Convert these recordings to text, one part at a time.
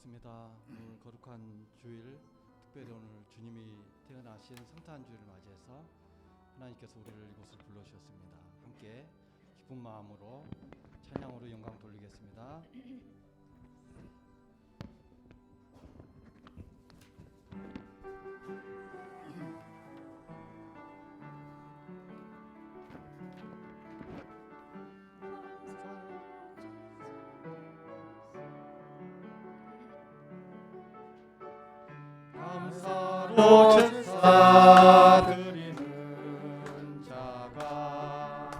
반갑습니다. 오늘 거룩한 주일, 특별히 오늘 주님이 태어나신 성탄 주일을 맞이해서 하나님께서 우리를 이곳을 불러주셨습니다. 함께 기쁜 마음으로 찬양으로 영광 돌리겠습니다. 감사로 제사 드리는 자가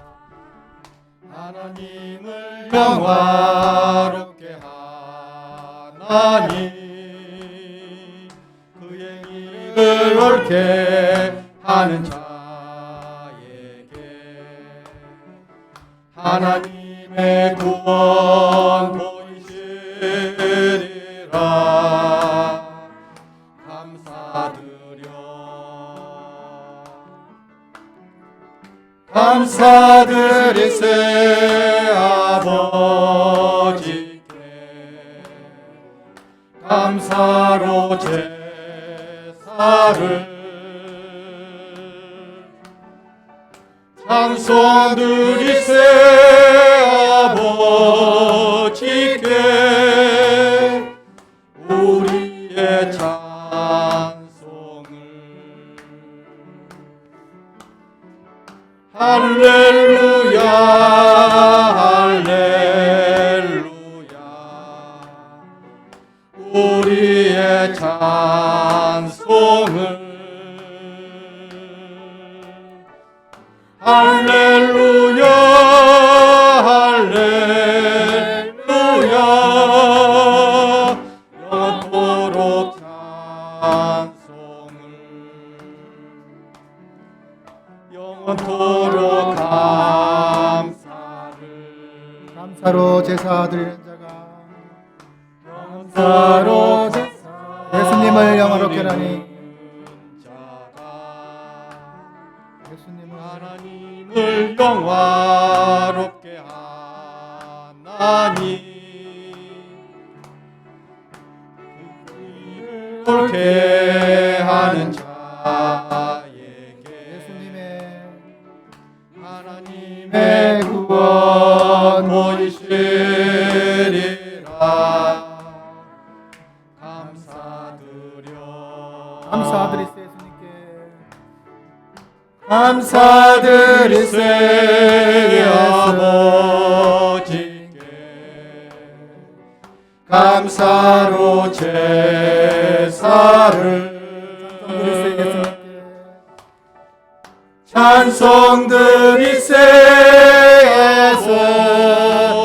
하나님을 영화롭게 하나니 그의 일을 옳게 하는 자에게 하나님의 구원 보이시리라. 감사드리세 아버지께 감사로 제사를 찬송드리세 아버지께 우리의 할렐루야 할렐루야 우리의 찬송을 할렐루야 할렐루야 영원토록 찬송을 영원토록 감사로 제사 드리는 자가 감사로 예수님을 영화롭게 하니 예수님은 하나님을 영화롭게 하나니 옳게 하는 자에게 하나님의 구원 보이시리라. 감사드리세 예수님께 감사드리세 아버지께 감사로 제사를 찬송드리세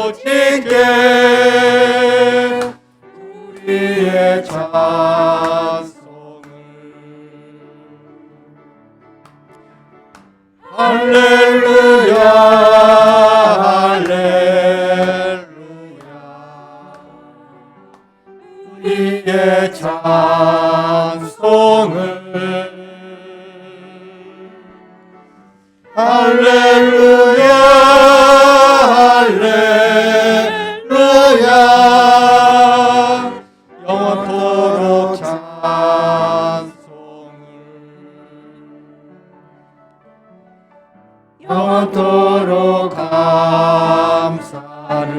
아버지께 우리의 찬송을 할렐루야 할렐루야 우리의 찬송을 할렐루야 할렐루야 영원토록 찬송을 영원토록 감사를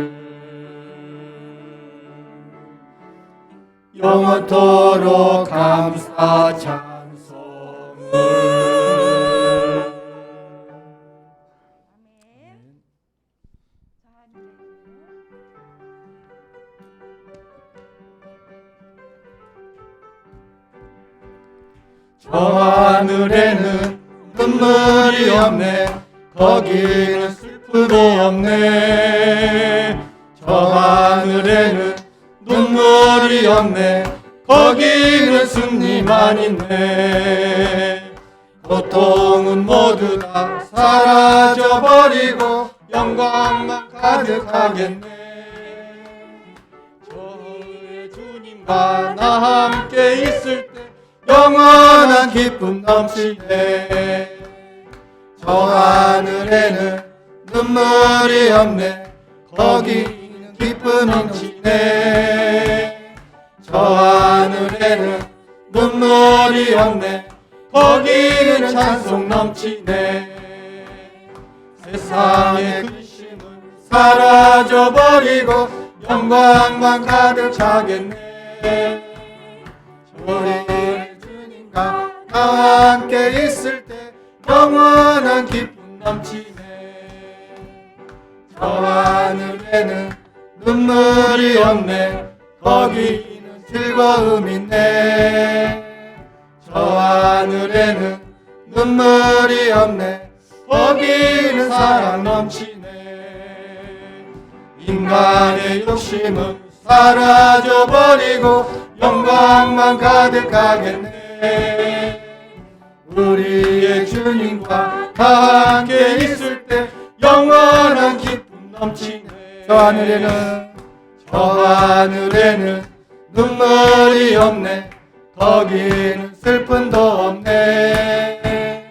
영원토록 감사 찬송을 저 하늘에는 눈물이 없네 거기는 슬픔이 없네 저 하늘에는 눈물이 없네 거기는 승리만 있네 고통은 모두 다 사라져버리고 영광만 가득하겠네 저의 주님과 나 함께 있을 때 영원한 기쁨 넘치네 저 하늘에는 눈물이 없네 거기는 기쁨 넘치네 저 하늘에는 눈물이 없네. 거기는 찬송 넘치네. 세상의 근심은 사라져버리고 영광만 가득 차겠네. 우리 주님과 나와 함께 있을 때 영원한 기쁨 넘치네. 저 하늘에는 눈물이 없네. 거기는 즐거움 있네. 저 하늘에는 눈물이 없네. 거기는 사랑 넘치네. 인간의 욕심은 사라져버리고 영광만 가득하겠네. 우리의 주님과 다 함께 있을 때 영원한 기쁨 넘치네. 저 하늘에는 눈물이 없네. 거기는 슬픔도 없네.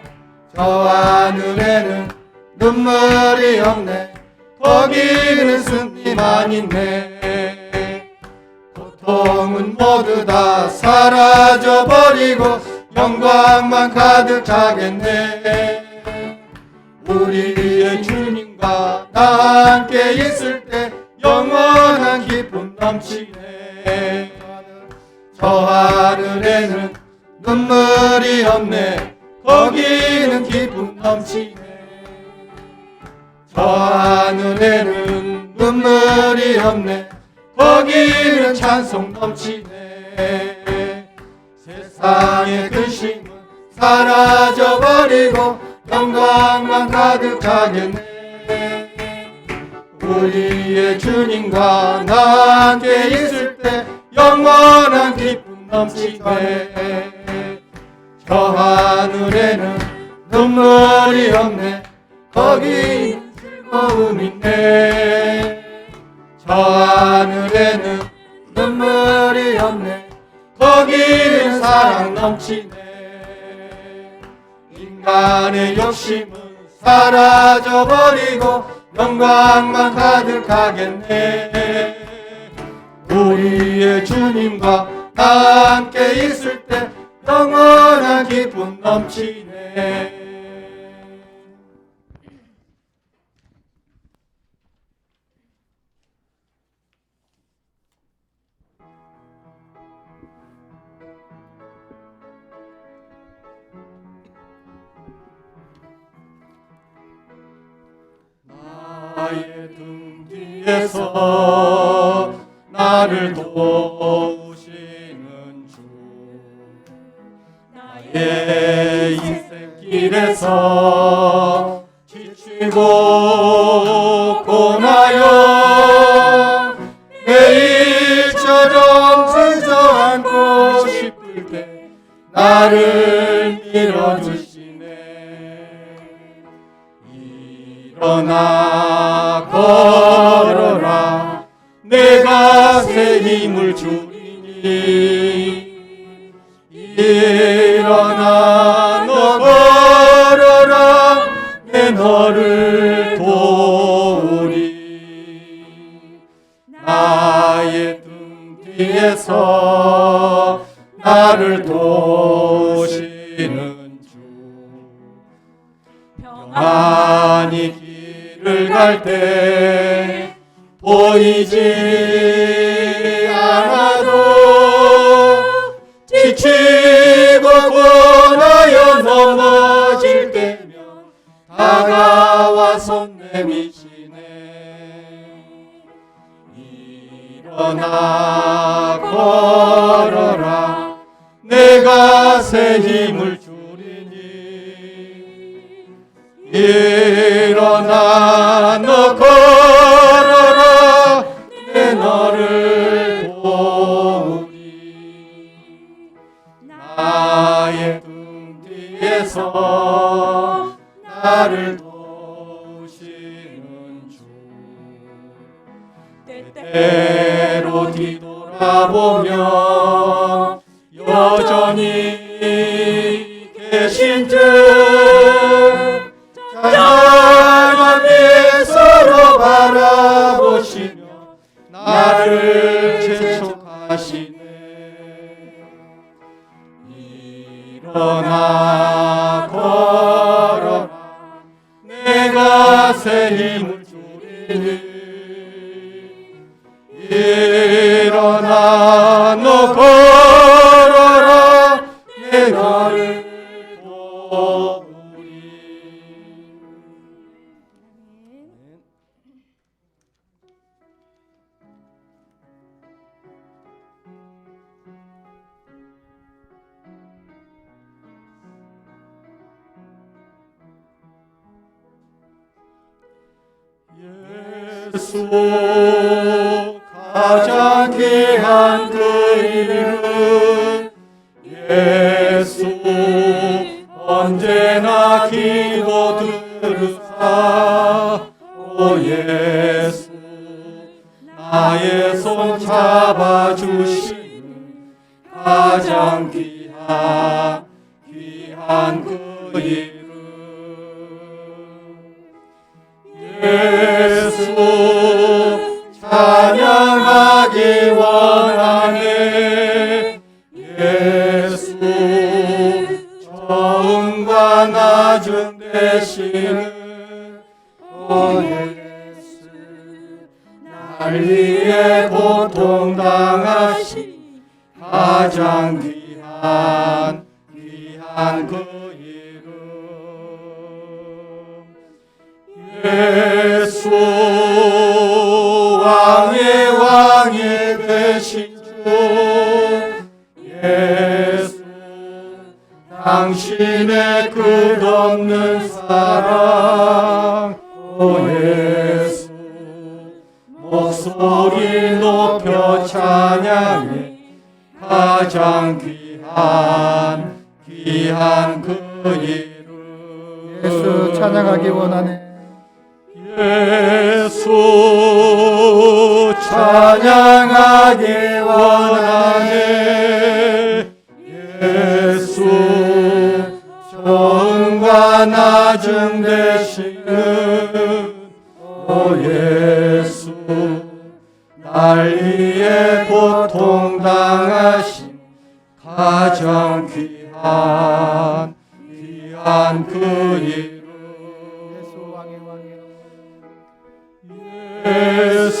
저 하늘에는 눈물이 없네. 거기는 승리만 있네. 고통은 모두 다 사라져버리고 영광만 가득하겠네. 우리의 주님과 나 함께 있을 때 영원한 기쁨 넘치네. 저 하늘에는 눈물이 없네. 거기는 기쁨 넘치네. 저 하늘에는 눈물이 없네. 거기는 찬송 넘치네. 세상의 근심은 사라져버리고 영광만 가득하겠네. 우리의 주님과 나 함께 있을 때 영원한 기쁨 넘치네. 저 하늘에는 눈물이 없네. 거기 즐거움 있네. 저 하늘에는 눈물이 없네. 거기는 사랑 넘치네. 인간의 욕심은 사라져버리고 영광만 가득하겠네. 우리의 주님과 다 함께 있을 때 영원한 기쁨 넘치네. 나의 등 뒤에서 나를 도우시는 주, 나의 인생길에서 지치고 고나여 매일처럼 주저앉고 싶을 때 나를 밀어주시네. 일어나 걸어라, 내가 새 힘을 주리니. 일어나 너 걸어라, 내 너를 도우리. 나의 등 뒤에서 나를 도우시는 주, 평안히 길을 갈 때 보이지 않아도 지치고 고나여 넘어질 때면 다가와 손 내미시네. 일어나 걸어라, 내가 새 힘을 주리니. 일어나 너 걸어라, 내 너를 도우리. 나의 등 뒤에서 나를 도우시는 주, 때때로 뒤돌아보면 여전히 계신 듯 찬양하며 서로 바라보시며 나를 재촉하시네. 일어나 걸어라 내가 새 힘을 주리니 일어나 너 걸어라 내 나를 도우리. 예수 가장 귀한 그 이름 예수 언제나 기도 들으사 오 예수 나의 손 잡아주시는 가장 귀한 그 이름 예수 찬양하기 원하네 예수 처음과 낮은 되시는 오 예수 날 위해 고통당하시 가장 귀한 그 이름 예수 왕의 왕이 되신 주 예수 당신의 끝없는 사랑 오 예수 목소리 높여 찬양해 가장 귀한 그 이름 예수 찬양하기 원하네. 예수 찬양하기 원하네 예수 처음과 낮은 되시는 오 예수 날 위해 고통당하신 가장 귀한 그 이름 예수 왕의 왕이여. 예수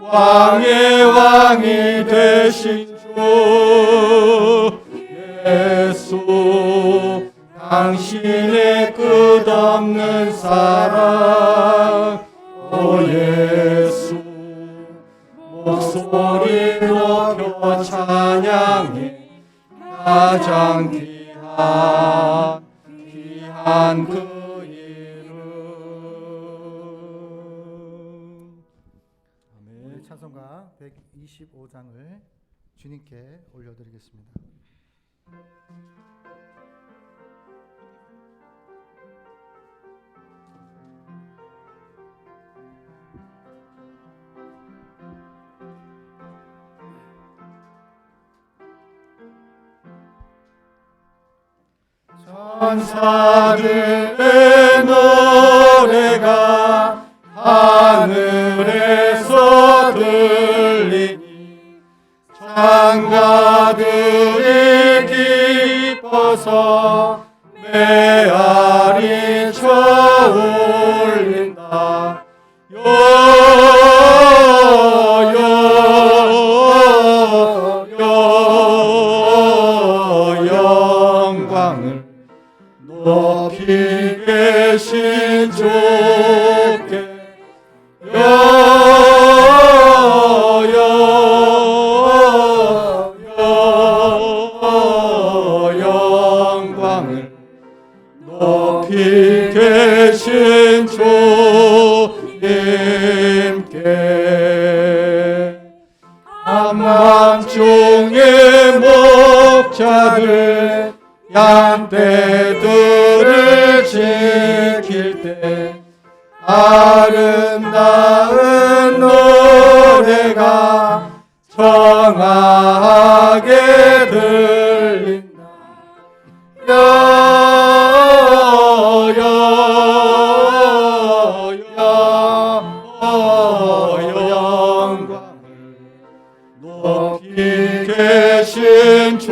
왕의 왕이 되신 주 예수 당신의 끝없는 사랑 오 예수 목소리 높여 찬양해 가장 귀한 그 이름 우리 찬송가 125장을 주님께 올려드리겠습니다. 천사들의 노래가 하늘에서 들리니 창가들이 기뻐서 메아리 쳐올린다 영광을 높이 계신 주께 영광을 높이 계신 주님께 한밤중에 목자들 양떼들을 지킬 때 아름다운 노래가 청하게 들린다 영광을 높이 계신 주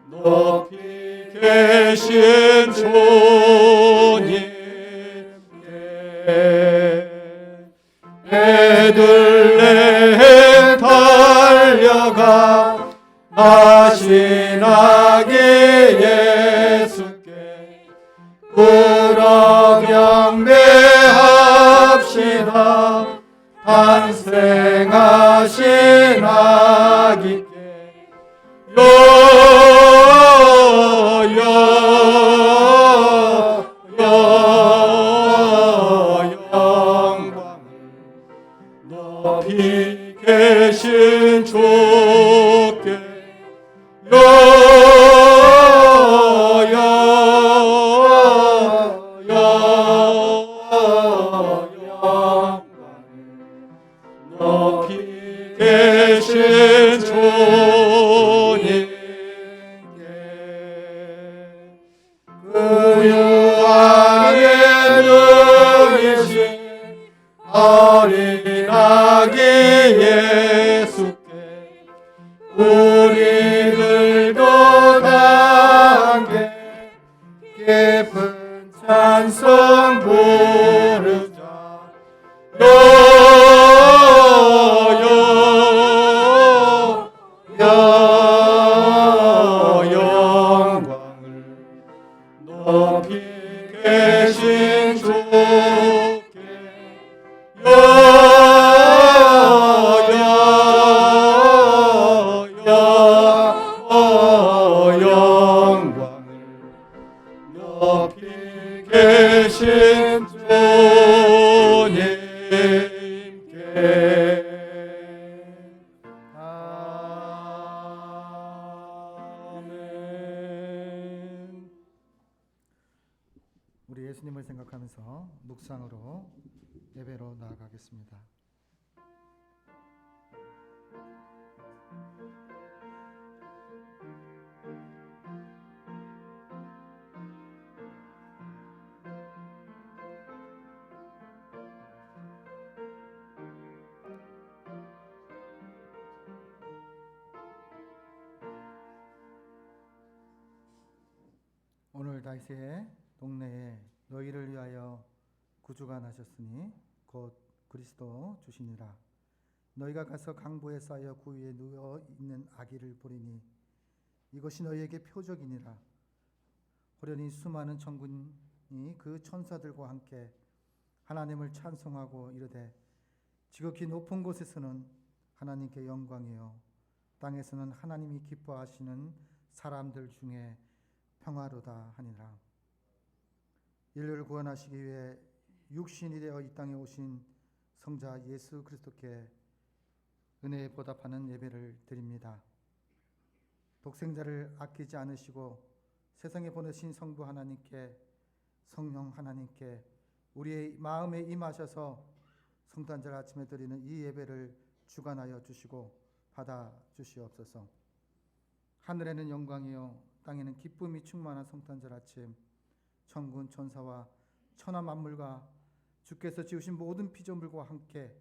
높이 계신 주님께 베들레헴 달려가 나신 아기 예수께 꿇어 경배합시다. 탄생하신 아기께 영광을 높이 계신 주께 높이 계신 주님께 그 안에 누이신 어린 아기 예수께 우리들도 다 함께 깊은 찬송 부르자. 영광을 높이 계신 주께 영광을 높이 계신 주님께 아멘. 우리 예수님을 생각하면서 묵상으로 예배로 나아가겠습니다. 오늘 다윗의 동네에 너희를 위하여 구주가 나셨으니 곧 그리스도 주시니라. 너희가 가서 강보에 쌓여 그 위에 누워 있는 아기를 보리니 이것이 너희에게 표적이니라. 호련히 수많은 천군이 그 천사들과 함께 하나님을 찬송하고 이르되 지극히 높은 곳에서는 하나님께 영광이요 땅에서는 하나님이 기뻐하시는 사람들 중에 평화로다 하니라. 인류를 구원하시기 위해 육신이 되어 이 땅에 오신 성자 예수 그리스도께 은혜에 보답하는 예배를 드립니다. 독생자를 아끼지 않으시고 세상에 보내신 성부 하나님께, 성령 하나님께 우리의 마음에 임하셔서 성탄절 아침에 드리는 이 예배를 주관하여 주시고 받아 주시옵소서. 하늘에는 영광이요 땅에는 기쁨이 충만한 성탄절 아침, 천군 천사와 천하 만물과 주께서 지으신 모든 피조물과 함께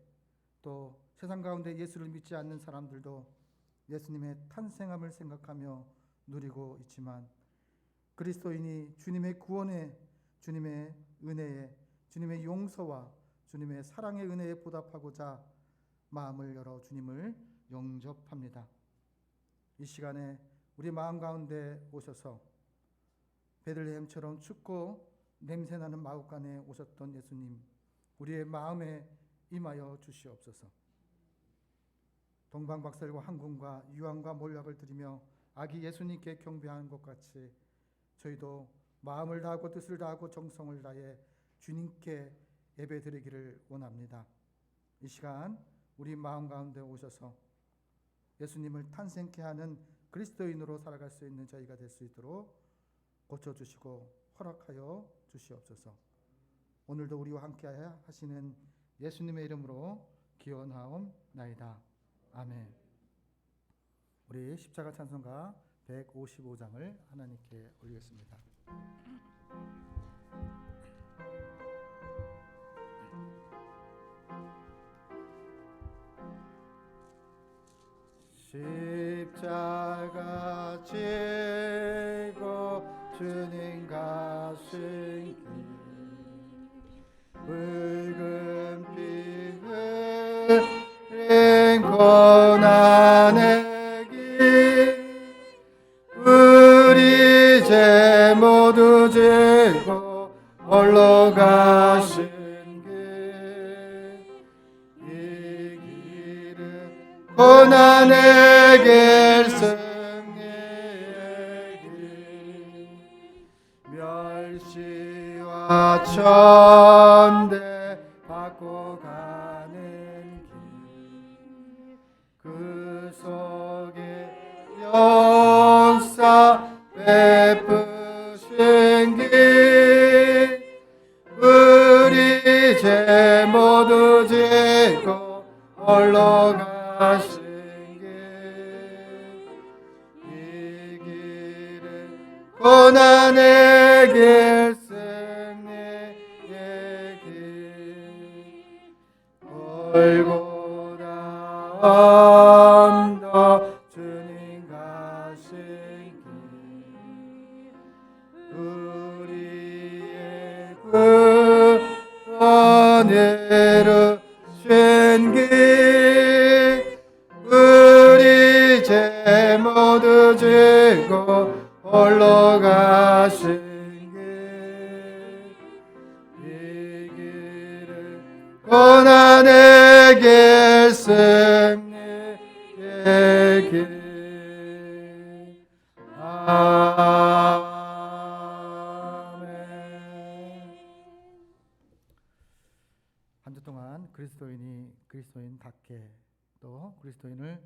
또 세상 가운데 예수를 믿지 않는 사람들도 예수님의 탄생함을 생각하며 누리고 있지만 그리스도인이 주님의 구원에, 주님의 은혜에, 주님의 용서와 주님의 사랑의 은혜에 보답하고자 마음을 열어 주님을 영접합니다. 이 시간에 우리 마음 가운데 오셔서 베들레헴처럼 춥고 냄새나는 마구간에 오셨던 예수님, 우리의 마음에 임하여 주시옵소서. 동방박살과 항군과 유황과 몰락을 드리며 아기 예수님께 경배하는 것 같이 저희도 마음을 다하고 뜻을 다하고 정성을 다해 주님께 예배드리기를 원합니다. 이 시간 우리 마음 가운데 오셔서 예수님을 탄생케 하는 그리스도인으로 살아갈 수 있는 저희가 될 수 있도록 고쳐주시고 허락하여 주시옵소서. 오늘도 우리와 함께 하시는 예수님의 이름으로 기원하옵나이다. 아멘. 우리 십자가 찬송가 155장을 하나님께 올리겠습니다. 십자가 제 고난의 길 우리 죄 모두 지고 홀로 가신 길 이 길은 고난의 길 승리의 길 멸시와 천대 받고 가는 길 그 속에 역사 베푸신 길 우리 죄 모두 지고 홀로 가신 길 이 길은 고난의 길 승리의 길 골고다 언덕 주님 가신 길 우리의 구원을 이루신 길 우리 죄 모두 지고 홀로 가신 길 이 길은 고난의 길 승리의 길 아멘. 한 주 동안 그리스도인이 그리스도인답게 또 그리스도인을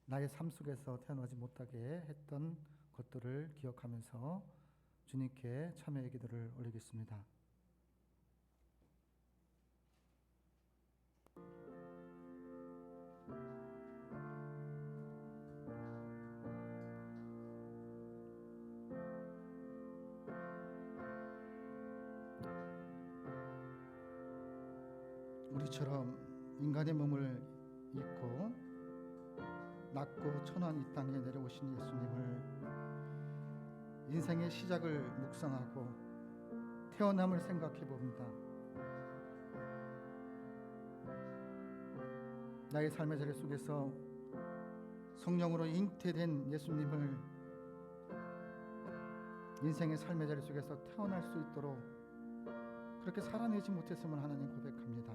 나의 삶 속에서 태어나지 못하게 했던 것들을 기억하면서 주님께 참여의 기도를 올리겠습니다. 우리처럼 인간의 몸을 입고 낮고 천한 이 땅에 내려오신 예수님을 인생의 시작을 묵상하고 태어남을 생각해 봅니다. 나의 삶의 자리 속에서 성령으로 잉태된 예수님을 인생의 삶의 자리 속에서 태어날 수 있도록 그렇게 살아내지 못했음을 하나님 고백합니다.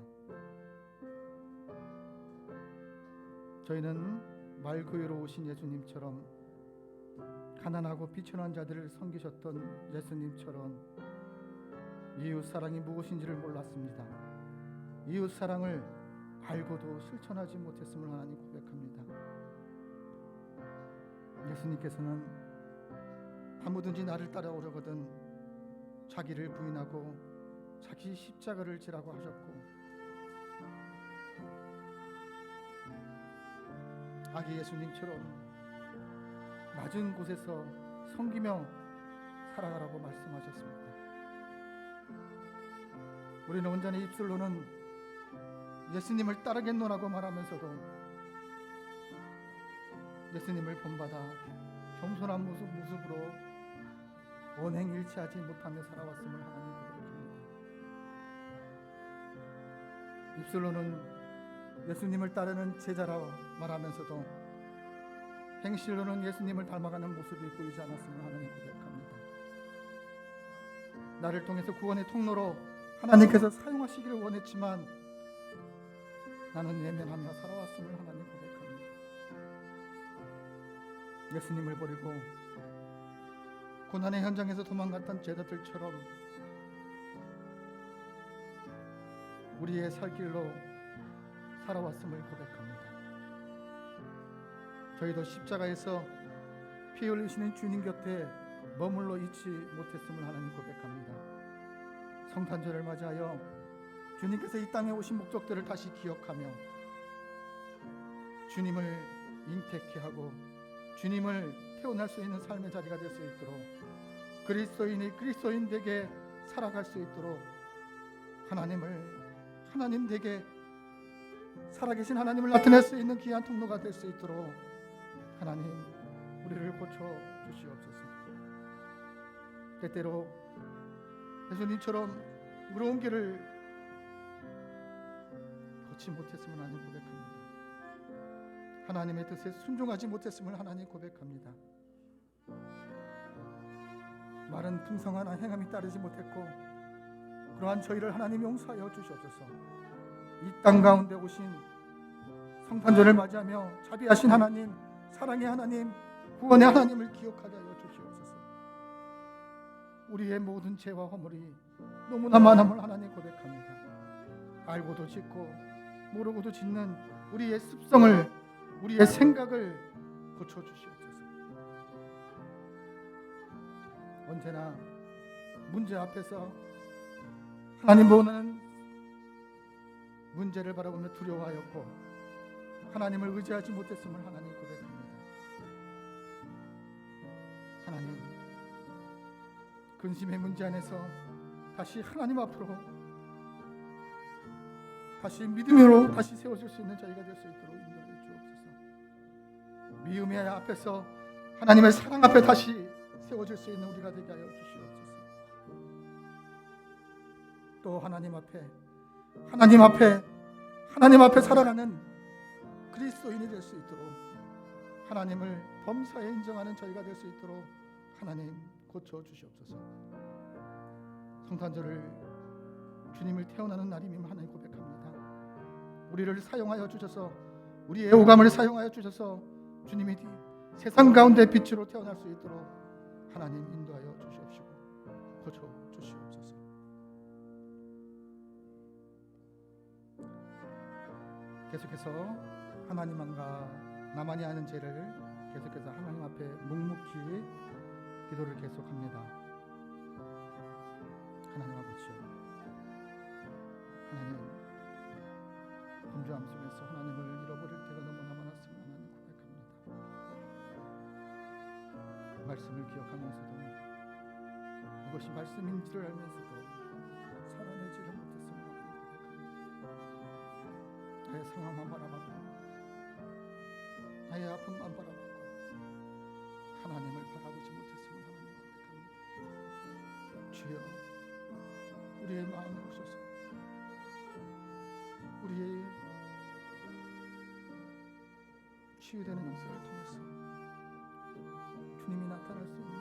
저희는 말구유로 오신 예수님처럼 가난하고 비천한 자들을 섬기셨던 예수님처럼 이웃사랑이 무엇인지를 몰랐습니다. 이웃사랑을 알고도 실천하지 못했음을 하나님 고백합니다. 예수님께서는 아무든지 나를 따라오려거든 자기를 부인하고 자기 십자가를 지라고 하셨고 아기 예수님처럼 낮은 곳에서 섬기며 살아가라고 말씀하셨습니다. 우리는 온전히 입술로는 예수님을 따르겠노라고 말하면서도 예수님을 본받아 겸손한 모습으로 언행일치하지 못하며 살아왔음을 하나님 고백합니다. 입술로는 예수님을 따르는 제자라 말하면서도 행실로는 예수님을 닮아가는 모습이 보이지 않았음을 하나님 고백합니다. 나를 통해서 구원의 통로로 하나님께서 사용하시기를 원했지만 나는 외면하며 살아왔음을 하나님 고백합니다. 예수님을 버리고 고난의 현장에서 도망갔던 제자들처럼 우리의 살 길로 살아왔음을 고백합니다. 저희도 십자가에서 피 흘리시는 주님 곁에 머물러 있지 못했음을 하나님 고백합니다. 성탄절을 맞이하여 주님께서 이 땅에 오신 목적들을 다시 기억하며 주님을 잉태케 하고 주님을 태어날 수 있는 삶의 자리가 될 수 있도록 그리스도인이 그리스도인 되게 살아갈 수 있도록 하나님 되게 살아계신 하나님을 나타낼 수 있는 귀한 통로가 될 수 있도록 하나님 우리를 고쳐 주시옵소서. 때때로 예수님처럼 무거운 길을 걷지 못했으면 하나님 고백합니다. 하나님의 뜻에 순종하지 못했음을 하나님 고백합니다. 말은 풍성하나 행함이 따르지 못했고 그러한 저희를 하나님 용서하여 주시옵소서. 이 땅 가운데 오신 성탄절을 맞이하며 자비하신 하나님, 사랑의 하나님, 구원의 하나님을 기억하게 하여 주시옵소서. 우리의 모든 죄와 허물이 너무나 많음을 하나님 고백합니다. 알고도 짓고 모르고도 짓는 우리의 습성을, 우리의 생각을 고쳐주시옵소서. 언제나 문제 앞에서 하나님보다는 문제를 바라보며 두려워하였고 하나님을 의지하지 못했음을 하나님 고백합니다. 하나님, 근심의 문제 안에서 다시 하나님 앞으로 다시 믿음으로 다시 세워질 수 있는 저희가 될 수 있도록 인도해 주옵소서. 미움의 앞에서 하나님의 사랑 앞에 다시 세워질 수 있는 우리가 되게 하여 주시옵소서. 또 하나님 앞에 살아가는 그리스도인이 될 수 있도록 하나님을 범사에 인정하는 저희가 될 수 있도록 하나님 고쳐 주시옵소서. 성탄절을 주님을 태어나는 날임을 하나님 고백합니다. 우리를 사용하여 주셔서, 우리의 오감을 사용하여 주셔서 주님이 세상 가운데 빛으로 태어날 수 있도록 하나님 인도하여 주시옵시고 고쳐 주시옵소서. 계속해서 하나님과 나만이 아는 죄를 계속해서 하나님 앞에 묵묵히 기도를 계속합니다. 하나님 아버지요, 하나님, 분주함 속에서 하나님을 잃어버릴 때가 너무나 많았음을 하나님 고백합니다. 말씀을 기억하면서도 이것이 말씀인지를 알면서도 살아내지를 못했음을 하나님 고백합니다. 나의 상황만 바라보고 나의 아픔만 바라보고 하나님을 바라보지 못했음을 하나님 고백합니다. 주여, 우리의 마음에 오셔서 우리의 치유되는 역사를 통해서 주님이 나타날 수 있는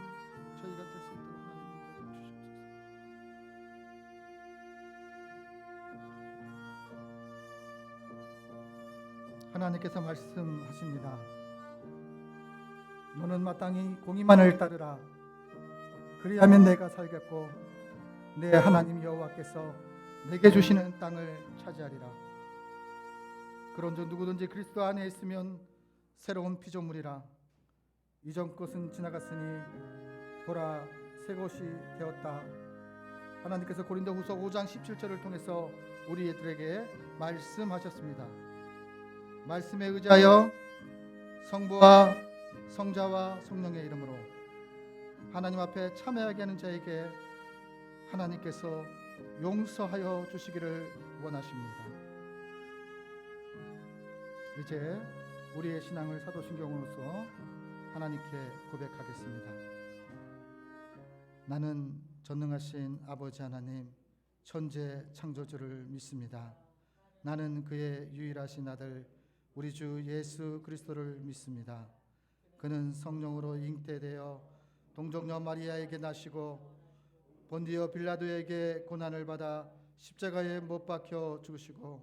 저희가 될 수 있도록 하나님 인도해 주시옵소서. 하나님께서 말씀하십니다. 너는 마땅히 공의만을 따르라. 그리하면 내가 살겠고 내 하나님 여호와께서 내게 주시는 땅을 차지하리라. 그런즉 누구든지 그리스도 안에 있으면 새로운 피조물이라. 이전 것은 지나갔으니 보라, 새 것이 되었다. 하나님께서 고린도후서 5장 17절을 통해서 우리들에게 말씀하셨습니다. 말씀에 의지하여 성부와 성자와 성령의 이름으로 하나님 앞에 참여하게 하는 자에게 하나님께서 용서하여 주시기를 원하십니다. 이제 우리의 신앙을 사도신경으로서 하나님께 고백하겠습니다. 나는 전능하신 아버지 하나님, 천재 창조주를 믿습니다. 나는 그의 유일하신 아들 우리 주 예수 그리스도를 믿습니다. 그는 성령으로 잉태되어 동정녀 마리아에게 나시고 본디오 빌라도에게 고난을 받아 십자가에 못 박혀 죽으시고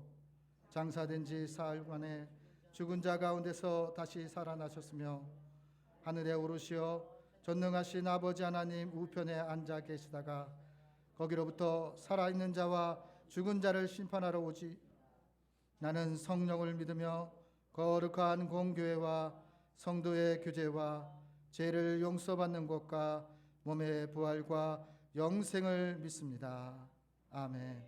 장사된 지 사흘 만에 죽은 자 가운데서 다시 살아나셨으며 하늘에 오르시어 전능하신 아버지 하나님 우편에 앉아 계시다가 거기로부터 살아있는 자와 죽은 자를 심판하러 오지. 나는 성령을 믿으며 거룩한 공교회와 성도의 교제와 죄를 용서받는 것과 몸의 부활과 영생을 믿습니다. 아멘.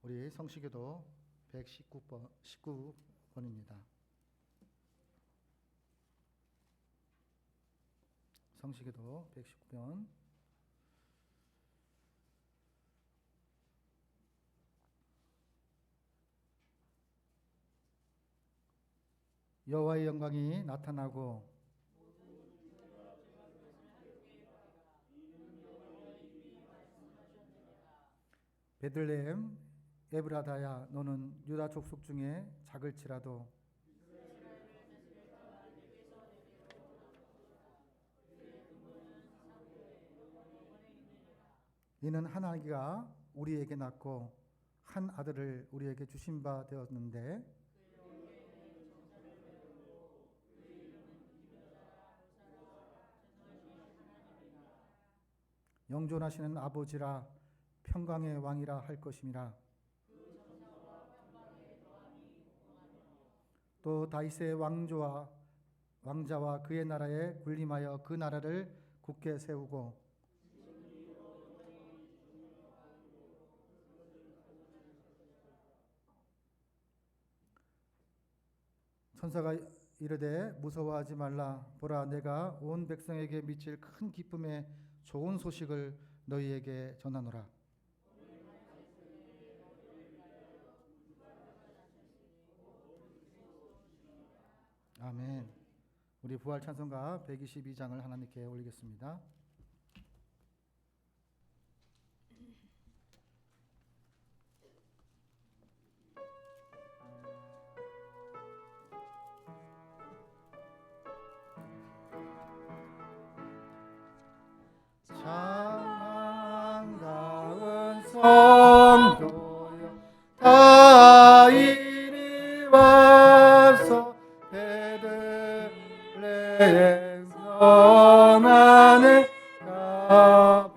우리 성시교도 119번입니다. 성시교도 119번. 여호와의 영광이 나타나고 베들레헴 에브라다야, 너는 유다 족속 중에 작을지라도 이는 한 아기가 우리에게 낳고 한 아들을 우리에게 주신 바 되었는데 영존하시는 아버지라 평강의 왕이라 할 것임이라. 또 다윗의 왕자와 그의 나라에 군림하여 그 나라를 굳게 세우고 천사가 이르되 무서워하지 말라. 보라, 내가 온 백성에게 미칠 큰 기쁨의 좋은 소식을 너희에게 전하노라. 아멘. 우리 부활 찬송가 122장을 하나님께 올리겠습니다. 참 반가운 성도여 다 이리 와서 베들레헴 성 안에 가봅시다.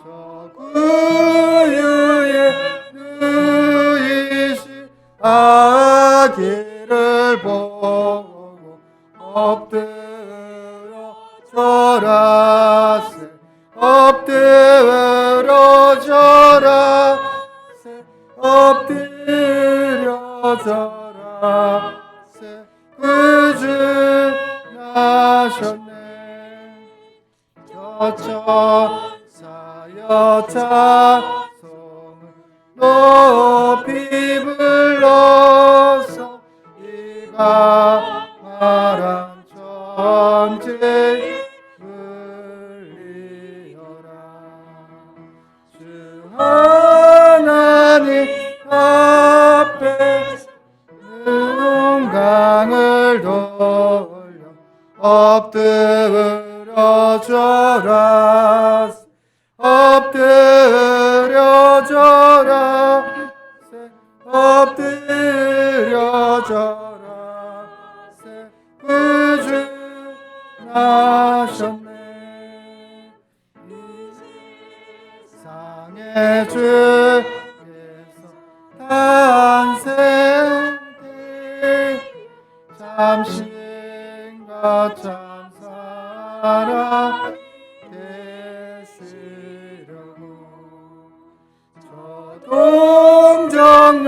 저 구유에 누이신 아기를 보고 엎드려 절하세. 엎드려 절하세. 엎드려 절하세. 구주 나셨네. 저 천사여 찬송을 높이 불러서 이가 말한 천지 울리어라. 주 하나님 앞에 눈강을 돌려 엎드려 절하세. 엎드려 절하세. 엎드려 절하세. 구주 나셨네. 이 세상에 주께서 탄생되 참신과 참사랑 되시려고 저 동정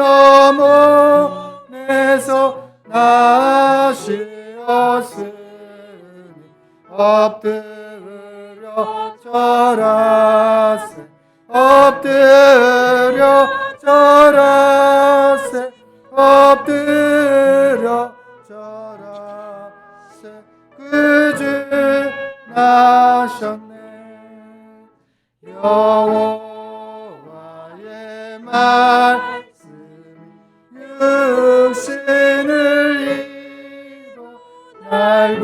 염원에서 나시었으니 엎드려 절하세. 엎드려 절하세. 엎드려 절하세. 구주 나셨네. 여호와의 말씀이 육신을 입어 날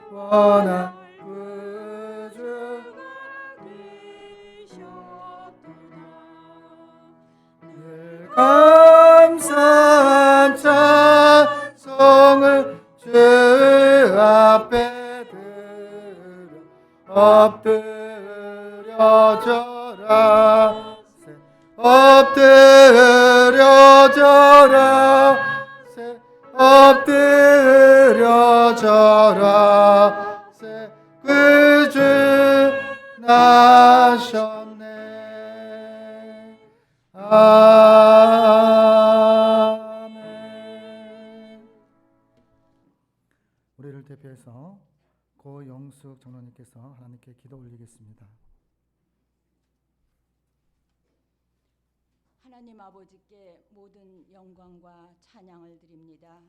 구원한 구주 늘 감사한 찬송을 주 앞에 드려 엎드려 절하세. 엎드려 절하세. 엎드려 절하세. 구주 나셨네. 아멘. 우리를 대표해서 고영숙 장로님께서 하나님께 기도 올리겠습니다. 하나님 아버지께 모든 영광과 찬양을 드립니다.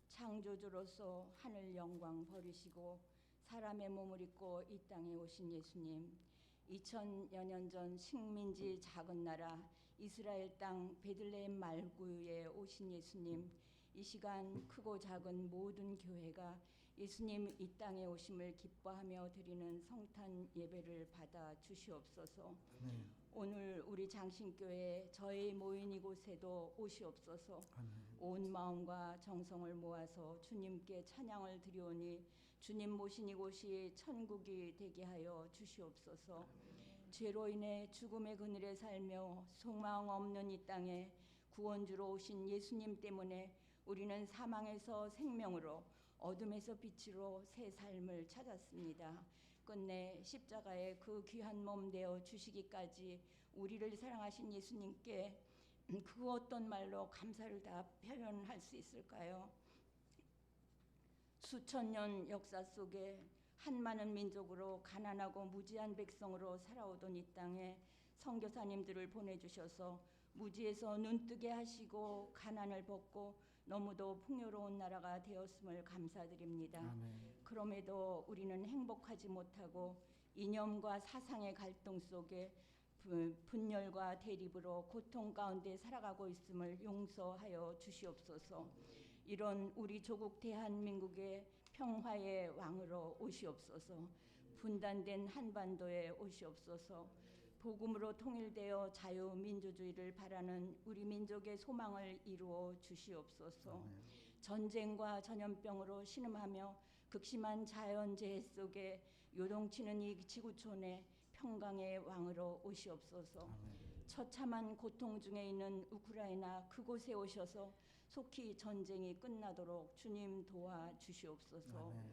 창조주로서 하늘 영광 버리시고 사람의 몸을 입고 이 땅에 오신 예수님, 2000여 년 전 식민지 작은 나라 이스라엘 땅 베들레헴 말구유에 오신 예수님, 이 시간 크고 작은 모든 교회가 예수님 이 땅에 오심을 기뻐하며 드리는 성탄 예배를 받아 주시옵소서. 아멘. 오늘 우리 장신교회 저희 모인 이곳에도 오시옵소서. 아멘. 온 마음과 정성을 모아서 주님께 찬양을 드리오니 주님 모신 이곳이 천국이 되게 하여 주시옵소서. 죄로 인해 죽음의 그늘에 살며 소망 없는 이 땅에 구원주로 오신 예수님 때문에 우리는 사망에서 생명으로 어둠에서 빛으로 새 삶을 찾았습니다. 끝내 십자가에 그 귀한 몸 되어 주시기까지 우리를 사랑하신 예수님께 그 어떤 말로 감사를 다 표현할 수 있을까요? 수천 년 역사 속에 한 많은 민족으로 가난하고 무지한 백성으로 살아오던 이 땅에 선교사님들을 보내주셔서 무지에서 눈뜨게 하시고 가난을 벗고 너무도 풍요로운 나라가 되었음을 감사드립니다. 아멘. 그럼에도 우리는 행복하지 못하고 이념과 사상의 갈등 속에 분열과 대립으로 고통 가운데 살아가고 있음을 용서하여 주시옵소서. 이런 우리 조국 대한민국의 평화의 왕으로 오시옵소서. 분단된 한반도에 오시옵소서. 복음으로 통일되어 자유민주주의를 바라는 우리 민족의 소망을 이루어 주시옵소서. 아멘. 전쟁과 전염병으로 신음하며 극심한 자연재해 속에 요동치는 이 지구촌에 평강의 왕으로 오시옵소서. 아멘. 처참한 고통 중에 있는 우크라이나 그곳에 오셔서 속히 전쟁이 끝나도록 주님 도와주시옵소서. 아멘.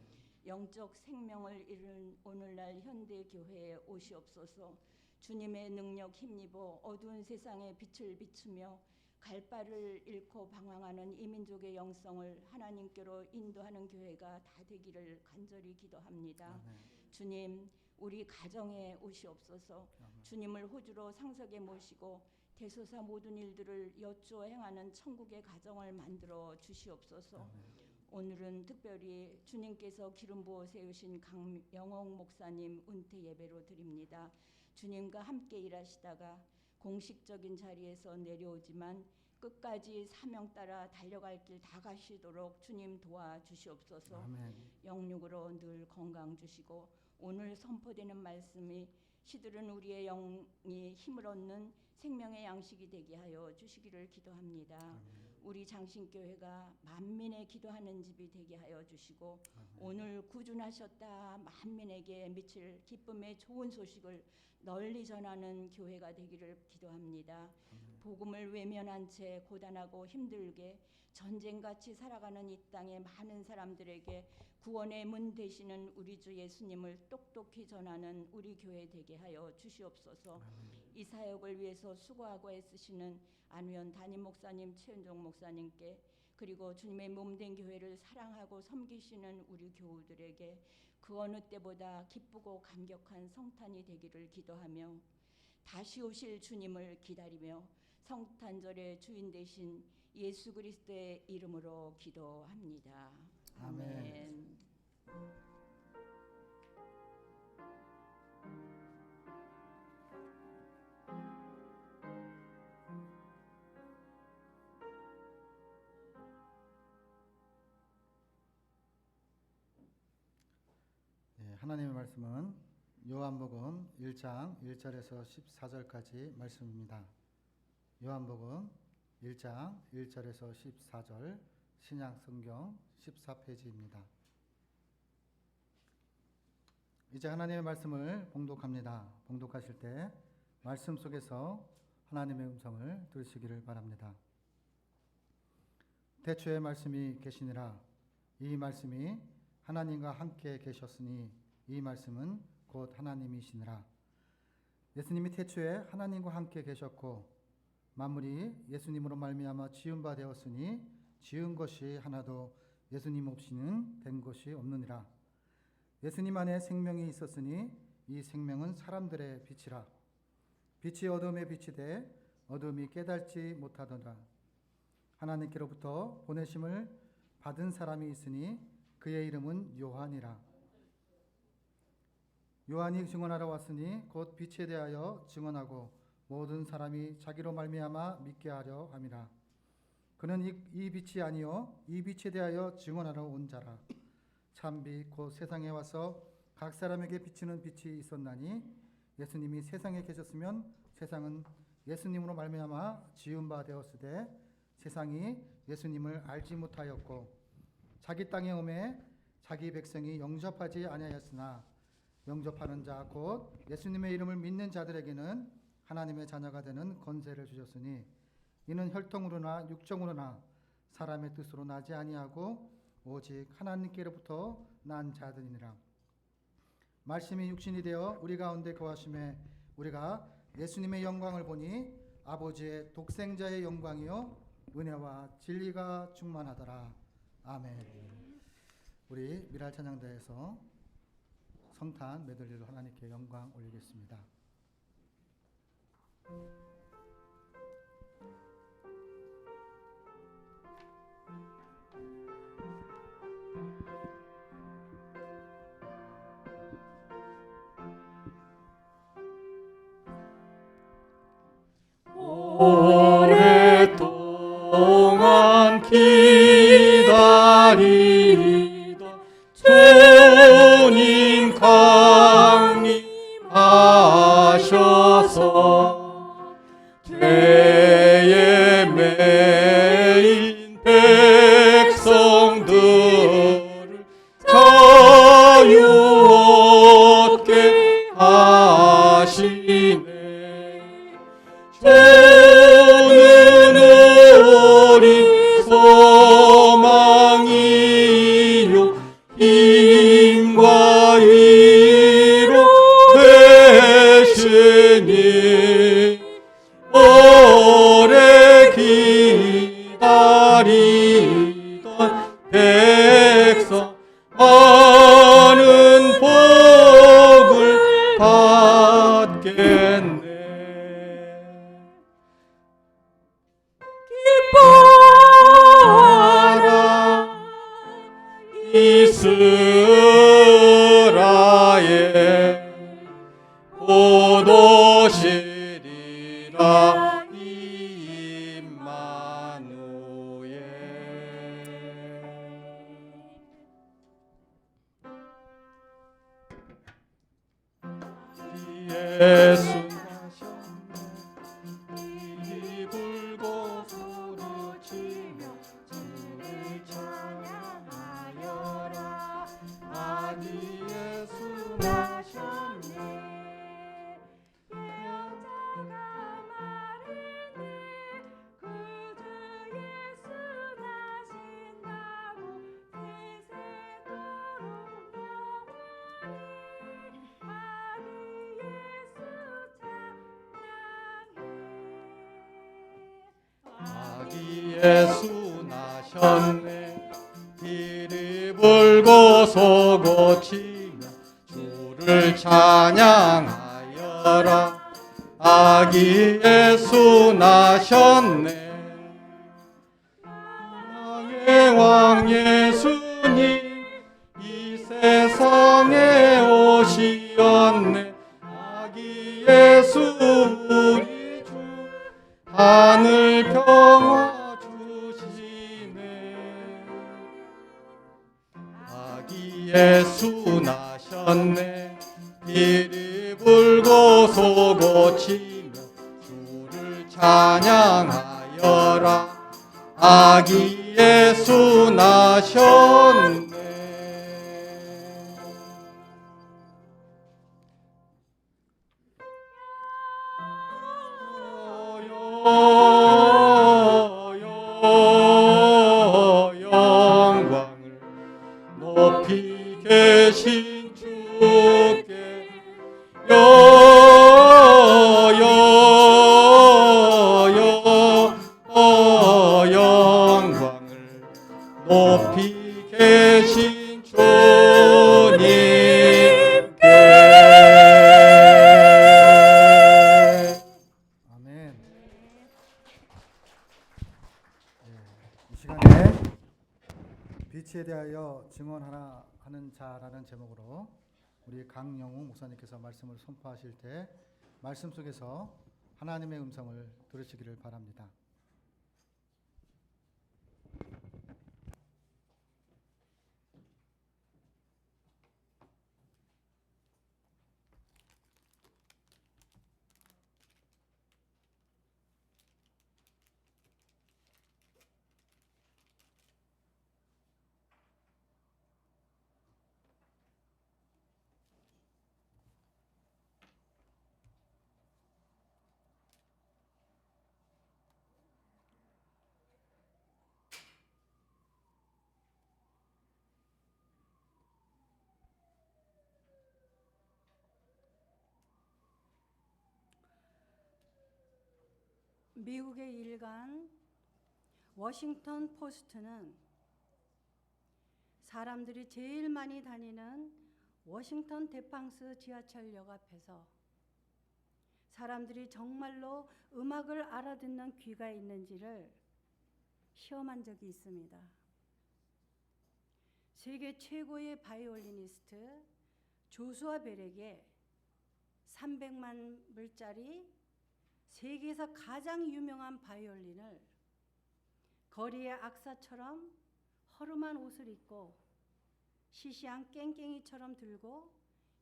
영적 생명을 잃은 오늘날 현대교회에 오시옵소서. 주님의 능력 힘입어 어두운 세상에 빛을 비추며 갈 바를 잃고 방황하는 이 민족의 영성을 하나님께로 인도하는 교회가 다 되기를 간절히 기도합니다. 아멘. 주님, 우리 가정에 오시옵소서. 아멘. 주님을 호주로 상석에 모시고 대소사 모든 일들을 여쭈어 행하는 천국의 가정을 만들어 주시옵소서. 아멘. 오늘은 특별히 주님께서 기름 부어 세우신 강영옥 목사님 은퇴 예배로 드립니다. 주님과 함께 일하시다가 공식적인 자리에서 내려오지만 끝까지 사명 따라 달려갈 길 다 가시도록 주님 도와주시옵소서. 아멘. 영육으로 늘 건강 주시고 오늘 선포되는 말씀이 시들은 우리의 영이 힘을 얻는 생명의 양식이 되게 하여 주시기를 기도합니다. 아멘. 우리 장신교회가 만민의 기도하는 집이 되게 하여 주시고 아멘. 오늘 구준하셨다 만민에게 미칠 기쁨의 좋은 소식을 널리 전하는 교회가 되기를 기도합니다. 복음을 외면한 채 고단하고 힘들게 전쟁같이 살아가는 이 땅의 많은 사람들에게 구원의 문 되시는 우리 주 예수님을 똑똑히 전하는 우리 교회 되게 하여 주시옵소서. 아멘. 이 사역을 위해서 수고하고 애쓰시는 안우현 담임 목사님, 최은종 목사님께 그리고 주님의 몸된 교회를 사랑하고 섬기시는 우리 교우들에게 그 어느 때보다 기쁘고 감격한 성탄이 되기를 기도하며 다시 오실 주님을 기다리며 성탄절의 주인 되신 예수 그리스도의 이름으로 기도합니다. 아멘. 하나님의 말씀은 요한복음 1장 1절에서 14절까지 말씀입니다. 요한복음 1장 1절에서 14절 신약성경 14페이지입니다. 이제 하나님의 말씀을 봉독합니다. 봉독하실 때 말씀 속에서 하나님의 음성을 들으시기를 바랍니다. 태초에 말씀이 계시니라. 이 말씀이 하나님과 함께 계셨으니 이 말씀은 곧 하나님이시니라. 예수님이 태초에 하나님과 함께 계셨고 만물이 예수님으로 말미암아 지은 바 되었으니 지은 것이 하나도 예수님 없이는 된 것이 없느니라. 예수님 안에 생명이 있었으니 이 생명은 사람들의 빛이라. 빛이 어둠에 비치되 어둠이 깨닫지 못하더라. 하나님께로부터 보내심을 받은 사람이 있으니 그의 이름은 요한이라. 요한이 증언하러 왔으니 곧 빛에 대하여 증언하고 모든 사람이 자기로 말미암아 믿게 하려 함이라. 그는 이 빛이 아니요 이 빛에 대하여 증언하러 온 자라. 참빛 곧 세상에 와서 각 사람에게 비치는 빛이 있었나니 예수님이 세상에 계셨으면 세상은 예수님으로 말미암아 지은 바 되었으되 세상이 예수님을 알지 못하였고 자기 땅에 오매 자기 백성이 영접하지 아니하였으나 영접하는 자 곧 예수님의 이름을 믿는 자들에게는 하나님의 자녀가 되는 권세를 주셨으니 이는 혈통으로나 육정으로나 사람의 뜻으로 나지 아니하고 오직 하나님께로부터 난 자들이니라. 말씀이 육신이 되어 우리 가운데 거하심에 우리가 예수님의 영광을 보니 아버지의 독생자의 영광이요 은혜와 진리가 충만하더라. 아멘. 우리 미랄 찬양대에서 성탄 메들리로 하나님께 영광 올리겠습니다. 오랫동안 기다리던 주님 강림하셔서 죄에 매인 백성들을 자유 얻게 하시네. 주는 우리 소망이요 힘과 위로 되시니 오래 기다리던 백성 많은 복을 받겠네. 기뻐하라 이스라엘 곧 오시리라 임마누엘. 예수 이 불고 소리치며 주를 찬양하여라. 아니 예수 나셨네. 여자가 말했네. 구주 예수 나신다고 세세토록 영원히 아기 예수 찬양해. 아기 예수 나셨네. 이리 불고 소고치며 주를 찬양하여라. 아기 예수 나셨네. 왕의 왕 예수님 이 세상에 오시었네. 아기 예수 우리 주 하늘 평화 주시네. 아기 예수 나셨네. 이리 불고 소고치며 주를 찬양하여라. 아기 예수 나셨네. 영광을 높이 계신 주께 영광을 높이 계신 주님께. 아멘. 이 시간에 빛에 대하여 증언하나 하는 자라는 제목으로 우리 강영우 목사님께서 말씀을 선포하실 때 말씀 속에서 하나님의 음성을 들으시기를 바랍니다. 미국의 일간 워싱턴 포스트는 사람들이 제일 많이 다니는 워싱턴 데팡스 지하철역 앞에서 사람들이 정말로 음악을 알아듣는 귀가 있는지를 시험한 적이 있습니다. 세계 최고의 바이올리니스트 조수아 벨에게 300만 불짜리 세계에서 가장 유명한 바이올린을 거리의 악사처럼 허름한 옷을 입고 시시한 깽깽이처럼 들고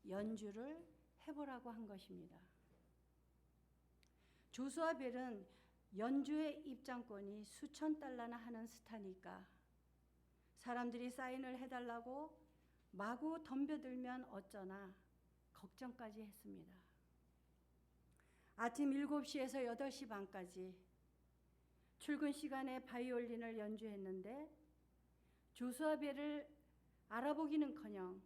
연주를 해보라고 한 것입니다. 조수아 벨은 연주의 입장권이 수천 달러나 하는 스타니까 사람들이 사인을 해달라고 마구 덤벼들면 어쩌나 걱정까지 했습니다. 아침 7시에서 8시 반까지 출근 시간에 바이올린을 연주했는데 조수아 벨을 알아보기는커녕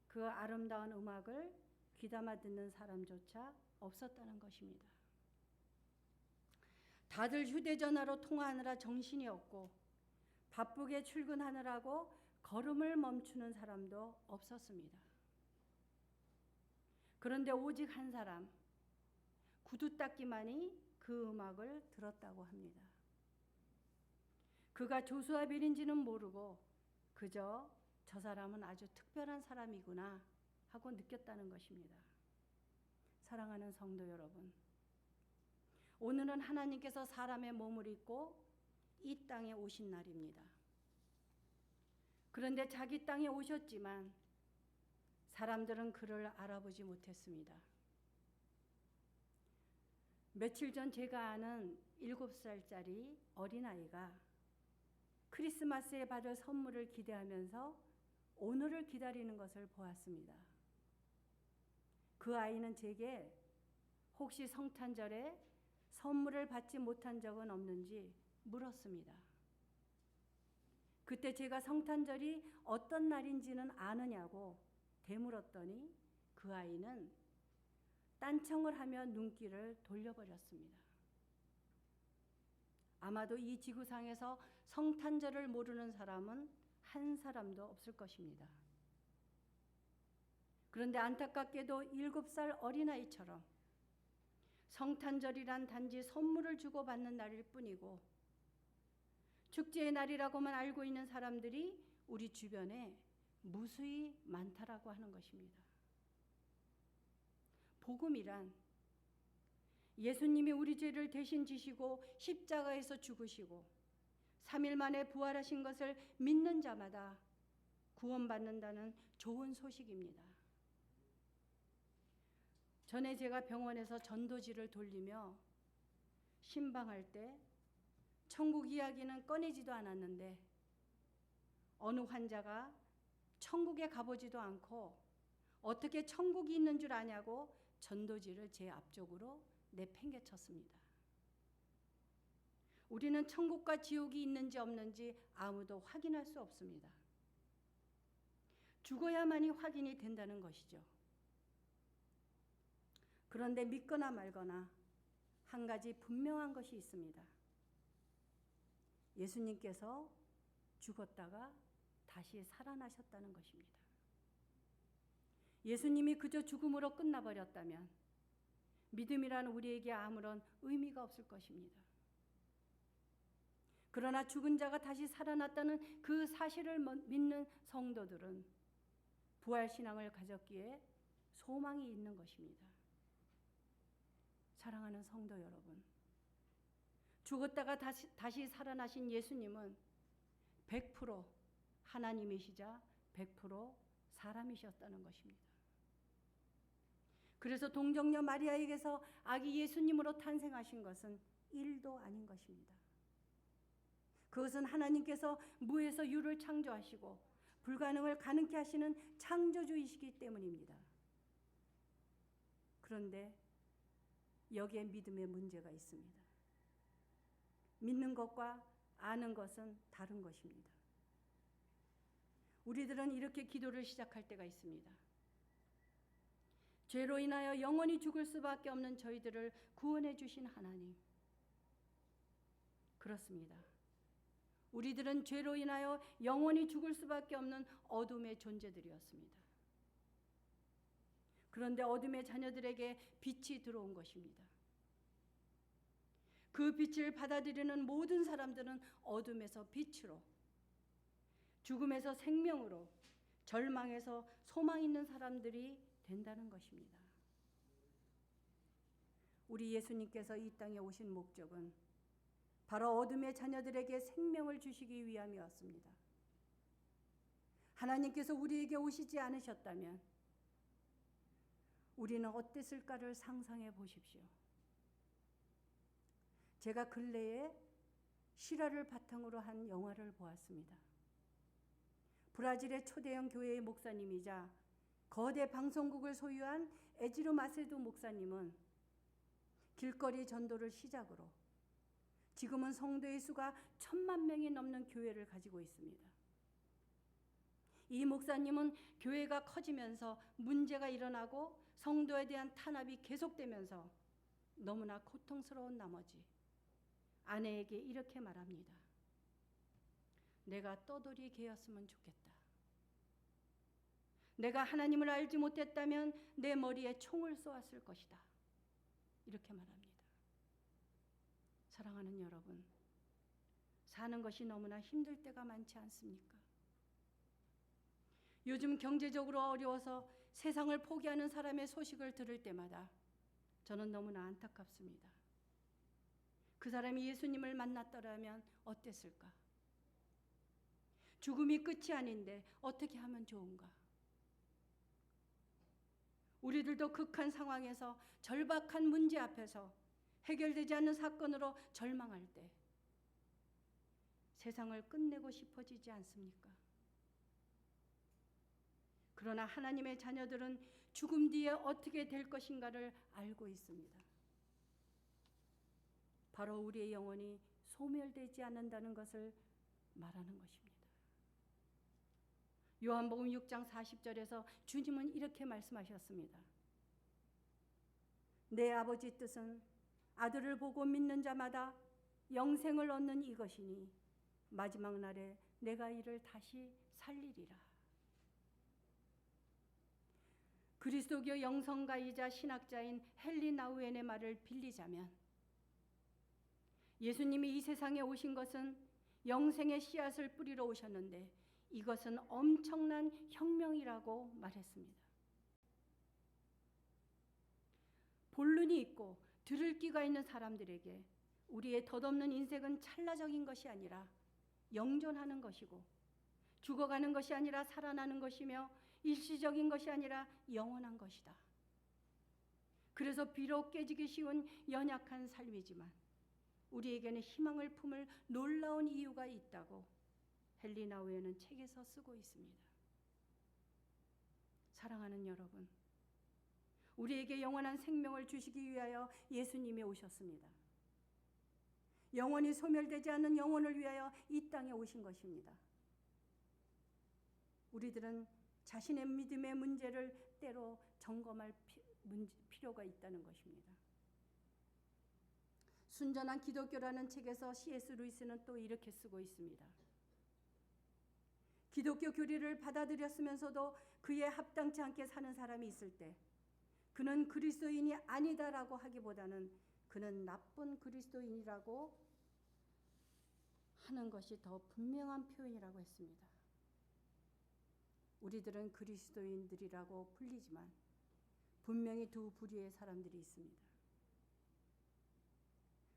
그 아름다운 음악을 귀담아 듣는 사람조차 없었다는 것입니다. 다들 휴대전화로 통화하느라 정신이 없고 바쁘게 출근하느라고 걸음을 멈추는 사람도 없었습니다. 그런데 오직 한 사람, 구두 닦기만이 그 음악을 들었다고 합니다. 그가 조수아 벨인지는 모르고 그저 저 사람은 아주 특별한 사람이구나 하고 느꼈다는 것입니다. 사랑하는 성도 여러분, 오늘은 하나님께서 사람의 몸을 입고 이 땅에 오신 날입니다. 그런데 자기 땅에 오셨지만 사람들은 그를 알아보지 못했습니다. 며칠 전 제가 아는 7살짜리 어린아이가 크리스마스에 받을 선물을 기대하면서 오늘을 기다리는 것을 보았습니다. 그 아이는 제게 혹시 성탄절에 선물을 받지 못한 적은 없는지 물었습니다. 그때 제가 성탄절이 어떤 날인지는 아느냐고 되물었더니 그 아이는 딴청을 하며 눈길을 돌려버렸습니다. 아마도 이 지구상에서 성탄절을 모르는 사람은 한 사람도 없을 것입니다. 그런데 안타깝게도 7살 어린아이처럼 성탄절이란 단지 선물을 주고받는 날일 뿐이고 축제의 날이라고만 알고 있는 사람들이 우리 주변에 무수히 많다라고 하는 것입니다. 복음이란 예수님이 우리 죄를 대신 지시고 십자가에서 죽으시고 3일 만에 부활하신 것을 믿는 자마다 구원받는다는 좋은 소식입니다. 전에 제가 병원에서 전도지를 돌리며 신방할 때 천국 이야기는 꺼내지도 않았는데 어느 환자가 천국에 가보지도 않고 어떻게 천국이 있는 줄 아냐고 전도지를 제 앞쪽으로 내팽개쳤습니다. 우리는 천국과 지옥이 있는지 없는지 아무도 확인할 수 없습니다. 죽어야만이 확인이 된다는 것이죠. 그런데 믿거나 말거나 한 가지 분명한 것이 있습니다. 예수님께서 죽었다가 다시 살아나셨다는 것입니다. 예수님이 그저 죽음으로 끝나버렸다면 믿음이란 우리에게 아무런 의미가 없을 것입니다. 그러나 죽은 자가 다시 살아났다는 그 사실을 믿는 성도들은 부활신앙을 가졌기에 소망이 있는 것입니다. 사랑하는 성도 여러분, 죽었다가 다시 살아나신 예수님은 100% 하나님이시자 100% 사람이셨다는 것입니다. 그래서 동정녀 마리아에게서 아기 예수님으로 탄생하신 것은 1도 아닌 것입니다. 그것은 하나님께서 무에서 유를 창조하시고 불가능을 가능케 하시는 창조주이시기 때문입니다. 그런데 여기에 믿음의 문제가 있습니다. 믿는 것과 아는 것은 다른 것입니다. 우리들은 이렇게 기도를 시작할 때가 있습니다. 죄로 인하여 영원히 죽을 수밖에 없는 저희들을 구원해 주신 하나님, 그렇습니다. 우리들은 죄로 인하여 영원히 죽을 수밖에 없는 어둠의 존재들이었습니다. 그런데 어둠의 자녀들에게 빛이 들어온 것입니다. 그 빛을 받아들이는 모든 사람들은 어둠에서 빛으로, 죽음에서 생명으로, 절망에서 소망 있는 사람들이 된다는 것입니다. 우리 예수님께서 이 땅에 오신 목적은 바로 어둠의 자녀들에게 생명을 주시기 위함이었습니다. 하나님께서 우리에게 오시지 않으셨다면 우리는 어땠을까를 상상해 보십시오. 제가 근래에 실화를 바탕으로 한 영화를 보았습니다. 브라질의 초대형 교회의 목사님이자 거대 방송국을 소유한 에지로 마세도 목사님은 길거리 전도를 시작으로 지금은 성도의 수가 1,000만 명이 넘는 교회를 가지고 있습니다. 이 목사님은 교회가 커지면서 문제가 일어나고 성도에 대한 탄압이 계속되면서 너무나 고통스러운 나머지 아내에게 이렇게 말합니다. 내가 떠돌이 개였으면 좋겠다. 내가 하나님을 알지 못했다면 내 머리에 총을 쏘았을 것이다. 이렇게 말합니다. 사랑하는 여러분, 사는 것이 너무나 힘들 때가 많지 않습니까? 요즘 경제적으로 어려워서 세상을 포기하는 사람의 소식을 들을 때마다 저는 너무나 안타깝습니다. 그 사람이 예수님을 만났더라면 어땠을까? 죽음이 끝이 아닌데 어떻게 하면 좋은가? 우리들도 극한 상황에서 절박한 문제 앞에서 해결되지 않는 사건으로 절망할 때 세상을 끝내고 싶어지지 않습니까? 그러나 하나님의 자녀들은 죽음 뒤에 어떻게 될 것인가를 알고 있습니다. 바로 우리의 영혼이 소멸되지 않는다는 것을 말하는 것입니다. 요한복음 6장 40절에서 주님은 이렇게 말씀하셨습니다. 내 아버지 뜻은 아들을 보고 믿는 자마다 영생을 얻는 이것이니 마지막 날에 내가 이를 다시 살리리라. 그리스도교 영성가이자 신학자인 헨리 나우엔의 말을 빌리자면 예수님이 이 세상에 오신 것은 영생의 씨앗을 뿌리러 오셨는데 이것은 엄청난 혁명이라고 말했습니다. 본론이 있고 들을 귀가 있는 사람들에게 우리의 덧없는 인생은 찰나적인 것이 아니라 영존하는 것이고 죽어가는 것이 아니라 살아나는 것이며 일시적인 것이 아니라 영원한 것이다. 그래서 비록 깨지기 쉬운 연약한 삶이지만 우리에게는 희망을 품을 놀라운 이유가 있다고 헨리 나우엔은 책에서 쓰고 있습니다. 사랑하는 여러분, 우리에게 영원한 생명을 주시기 위하여 예수님이 오셨습니다. 영원히 소멸되지 않는 영혼을 위하여 이 땅에 오신 것입니다. 우리들은 자신의 믿음의 문제를 때로 점검할 필요가 있다는 것입니다. 순전한 기독교라는 책에서 C.S. 루이스는 또 이렇게 쓰고 있습니다. 기독교 교리를 받아들였으면서도 그에 합당치 않게 사는 사람이 있을 때 그는 그리스도인이 아니다라고 하기보다는 그는 나쁜 그리스도인이라고 하는 것이 더 분명한 표현이라고 했습니다. 우리들은 그리스도인들이라고 불리지만 분명히 두 부류의 사람들이 있습니다.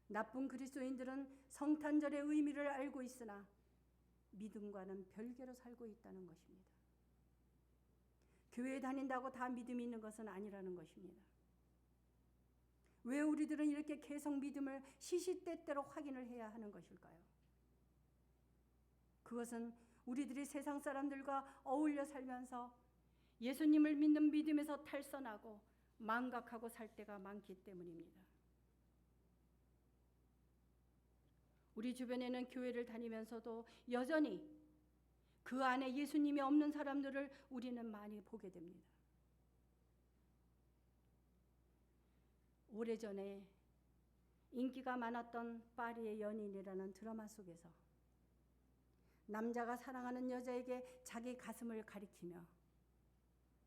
나쁜 그리스도인들은 성탄절의 의미를 알고 있으나 믿음과는 별개로 살고 있다는 것입니다. 교회에 다닌다고 다 믿음이 있는 것은 아니라는 것입니다. 왜 우리들은 이렇게 계속 믿음을 시시때때로 확인을 해야 하는 것일까요? 그것은 우리들이 세상 사람들과 어울려 살면서 예수님을 믿는 믿음에서 탈선하고 망각하고 살 때가 많기 때문입니다. 우리 주변에는 교회를 다니면서도 여전히 그 안에 예수님이 없는 사람들을 우리는 많이 보게 됩니다. 오래전에 인기가 많았던 파리의 연인이라는 드라마 속에서 남자가 사랑하는 여자에게 자기 가슴을 가리키며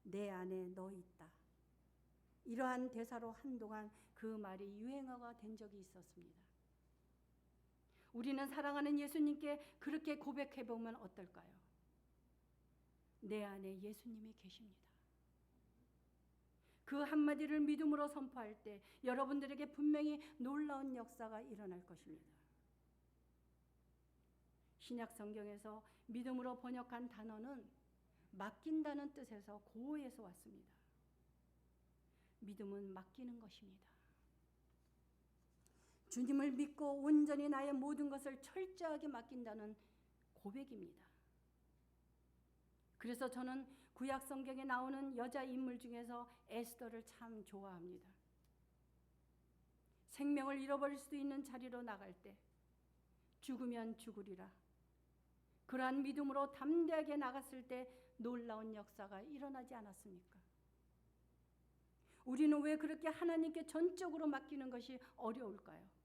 내 안에 너 있다, 이러한 대사로 한동안 그 말이 유행어가 된 적이 있었습니다. 우리는 사랑하는 예수님께 그렇게 고백해보면 어떨까요? 내 안에 예수님이 계십니다. 그 한마디를 믿음으로 선포할 때 여러분들에게 분명히 놀라운 역사가 일어날 것입니다. 신약 성경에서 믿음으로 번역한 단어는 맡긴다는 뜻에서 고어에서 왔습니다. 믿음은 맡기는 것입니다. 주님을 믿고 온전히 나의 모든 것을 철저하게 맡긴다는 고백입니다. 그래서 저는 구약 성경에 나오는 여자 인물 중에서 에스더를 참 좋아합니다. 생명을 잃어버릴 수도 있는 자리로 나갈 때 죽으면 죽으리라, 그러한 믿음으로 담대하게 나갔을 때 놀라운 역사가 일어나지 않았습니까? 우리는 왜 그렇게 하나님께 전적으로 맡기는 것이 어려울까요?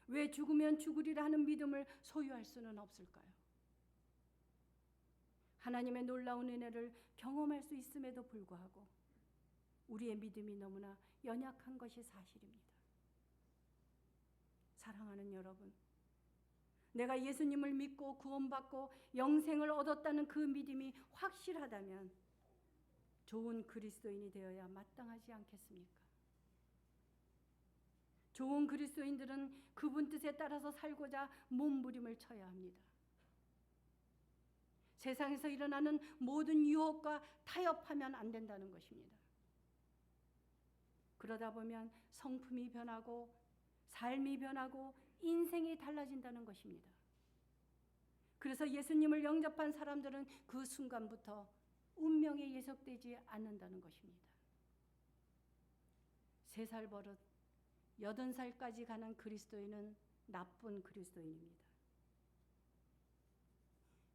왜 죽으면 죽으리라 하는 믿음을 소유할 수는 없을까요? 하나님의 놀라운 은혜를 경험할 수 있음에도 불구하고 우리의 믿음이 너무나 연약한 것이 사실입니다. 사랑하는 여러분, 내가 예수님을 믿고 구원받고 영생을 얻었다는 그 믿음이 확실하다면 좋은 그리스도인이 되어야 마땅하지 않겠습니까? 좋은 그리스도인들은 그분 뜻에 따라서 살고자 몸부림을 쳐야 합니다. 세상에서 일어나는 모든 유혹과 타협하면 안 된다는 것입니다. 그러다 보면 성품이 변하고 삶이 변하고 인생이 달라진다는 것입니다. 그래서 예수님을 영접한 사람들은 그 순간부터 운명에 예속되지 않는다는 것입니다. 3살 버릇 80살까지 가는 그리스도인은 나쁜 그리스도인입니다.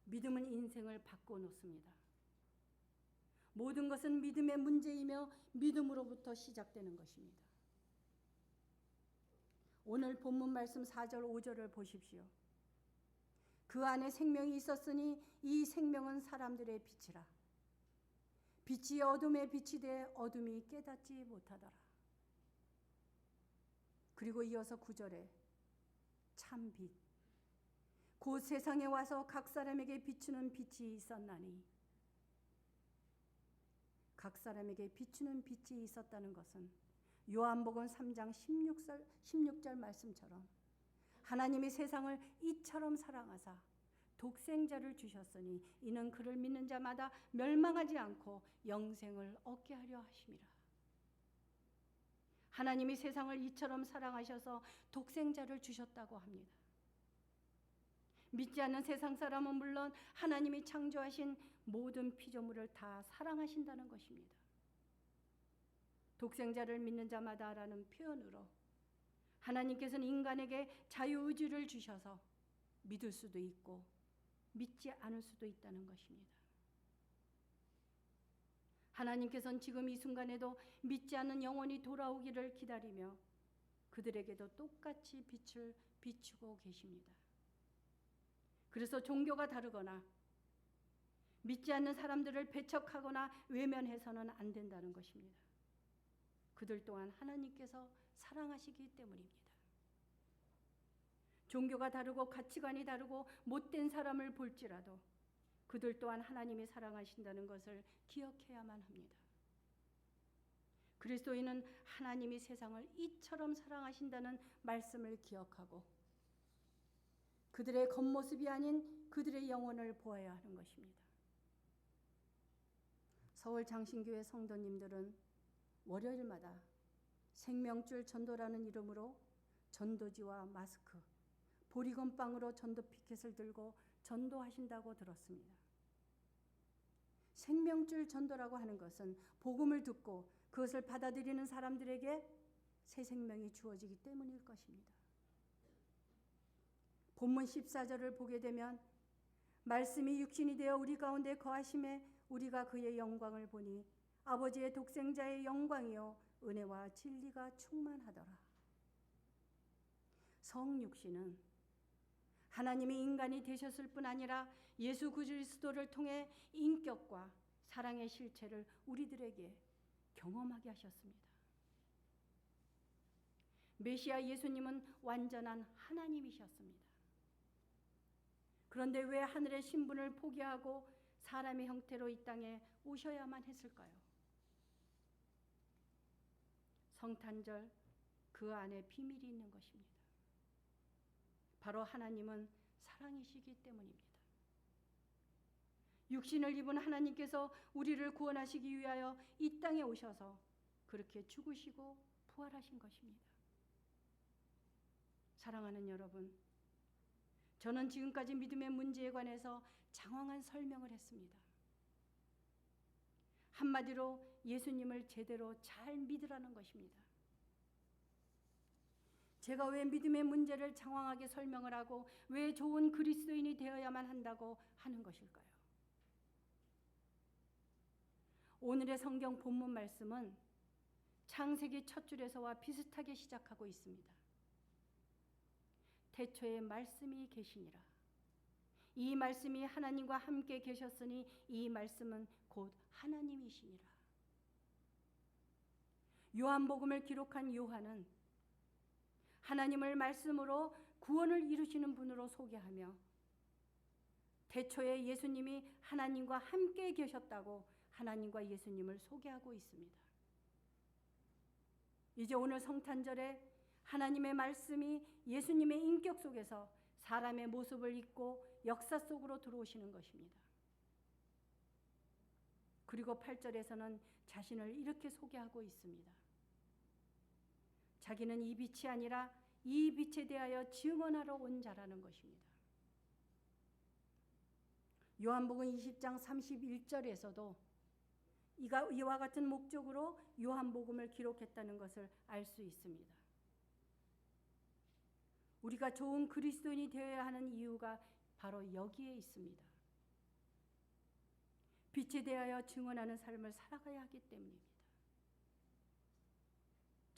믿음은 인생을 바꿔놓습니다. 모든 것은 믿음의 문제이며 믿음으로부터 시작되는 것입니다. 오늘 본문 말씀 4절 5절을 보십시오. 그 안에 생명이 있었으니 이 생명은 사람들의 빛이라. 빛이 어둠에 비치되 어둠이 깨닫지 못하더라. 그리고 이어서 9절에 참 빛, 곧 세상에 와서 각 사람에게 비추는 빛이 있었나니, 각 사람에게 비추는 빛이 있었다는 것은 요한복음 3장 16절 말씀처럼 하나님이 세상을 이처럼 사랑하사 독생자를 주셨으니 이는 그를 믿는 자마다 멸망하지 않고 영생을 얻게 하려 하심이라. 하나님이 세상을 이처럼 사랑하셔서 독생자를 주셨다고 합니다. 믿지 않는 세상 사람은 물론 하나님이 창조하신 모든 피조물을 다 사랑하신다는 것입니다. 독생자를 믿는 자마다라는 표현으로 하나님께서는 인간에게 자유의지를 주셔서 믿을 수도 있고 믿지 않을 수도 있다는 것입니다. 하나님께서는 지금 이 순간에도 믿지 않는 영혼이 돌아오기를 기다리며 그들에게도 똑같이 빛을 비추고 계십니다. 그래서 종교가 다르거나 믿지 않는 사람들을 배척하거나 외면해서는 안 된다는 것입니다. 그들 또한 하나님께서 사랑하시기 때문입니다. 종교가 다르고 가치관이 다르고 못된 사람을 볼지라도 그들 또한 하나님이 사랑하신다는 것을 기억해야만 합니다. 그리스도인은 하나님이 세상을 이처럼 사랑하신다는 말씀을 기억하고 그들의 겉모습이 아닌 그들의 영혼을 보아야 하는 것입니다. 서울 장신교회 성도님들은 월요일마다 생명줄 전도라는 이름으로 전도지와 마스크, 보리건빵으로 전도 피켓을 들고 전도하신다고 들었습니다. 생명줄 전도라고 하는 것은 복음을 듣고 그것을 받아들이는 사람들에게 새 생명이 주어지기 때문일 것입니다. 본문 14절을 보게 되면 말씀이 육신이 되어 우리 가운데 거하심에 우리가 그의 영광을 보니 아버지의 독생자의 영광이요 은혜와 진리가 충만하더라. 성육신은 하나님이 인간이 되셨을 뿐 아니라 예수 그리스도를 통해 인격과 사랑의 실체를 우리들에게 경험하게 하셨습니다. 메시아 예수님은 완전한 하나님이셨습니다. 그런데 왜 하늘의 신분을 포기하고 사람의 형태로 이 땅에 오셔야만 했을까요? 성탄절 그 안에 비밀이 있는 것입니다. 바로 하나님은 사랑이시기 때문입니다. 육신을 입은 하나님께서 우리를 구원하시기 위하여 이 땅에 오셔서 그렇게 죽으시고 부활하신 것입니다. 사랑하는 여러분, 저는 지금까지 믿음의 문제에 관해서 장황한 설명을 했습니다. 한마디로 예수님을 제대로 잘 믿으라는 것입니다. 제가 왜 믿음의 문제를 장황하게 설명을 하고 왜 좋은 그리스도인이 되어야만 한다고 하는 것일까요? 오늘의 성경 본문 말씀은 창세기 첫 줄에서와 비슷하게 시작하고 있습니다. 태초에 말씀이 계시니라. 이 말씀이 하나님과 함께 계셨으니 이 말씀은 곧 하나님이시니라. 요한복음을 기록한 요한은 하나님을 말씀으로 구원을 이루시는 분으로 소개하며 태초에 예수님이 하나님과 함께 계셨다고 하나님과 예수님을 소개하고 있습니다. 이제 오늘 성탄절에 하나님의 말씀이 예수님의 인격 속에서 사람의 모습을 입고 역사 속으로 들어오시는 것입니다. 그리고 8절에서는 자신을 이렇게 소개하고 있습니다. 자기는 이 빛이 아니라 이 빛에 대하여 증언하러 온 자라는 것입니다. 요한복음 20장 31절에서도 이와 같은 목적으로 요한복음을 기록했다는 것을 알 수 있습니다. 우리가 좋은 그리스도인이 되어야 하는 이유가 바로 여기에 있습니다. 빛에 대하여 증언하는 삶을 살아가야 하기 때문입니다.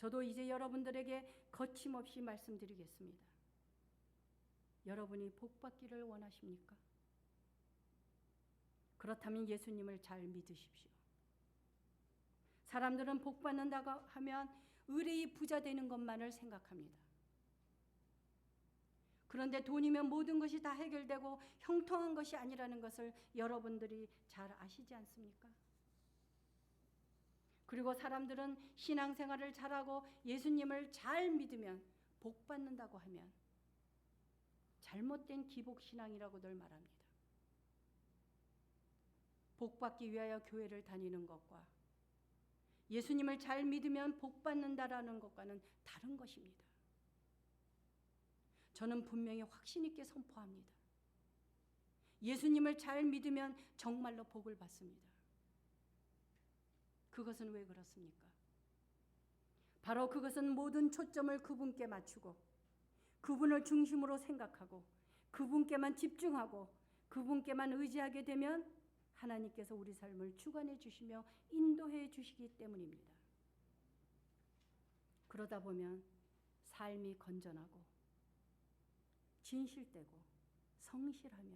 저도 이제 여러분들에게 거침없이 말씀드리겠습니다. 여러분이 복받기를 원하십니까? 그렇다면 예수님을 잘 믿으십시오. 사람들은 복받는다고 하면 의뢰의 부자 되는 것만을 생각합니다. 그런데 돈이면 모든 것이 다 해결되고 형통한 것이 아니라는 것을 여러분들이 잘 아시지 않습니까? 그리고 사람들은 신앙생활을 잘하고 예수님을 잘 믿으면 복받는다고 하면 잘못된 기복신앙이라고들 말합니다. 복받기 위하여 교회를 다니는 것과 예수님을 잘 믿으면 복받는다라는 것과는 다른 것입니다. 저는 분명히 확신 있게 선포합니다. 예수님을 잘 믿으면 정말로 복을 받습니다. 그것은 왜 그렇습니까? 바로 그것은 모든 초점을 그분께 맞추고 그분을 중심으로 생각하고 그분께만 집중하고 그분께만 의지하게 되면 하나님께서 우리 삶을 주관해 주시며 인도해 주시기 때문입니다. 그러다 보면 삶이 건전하고 진실되고 성실하며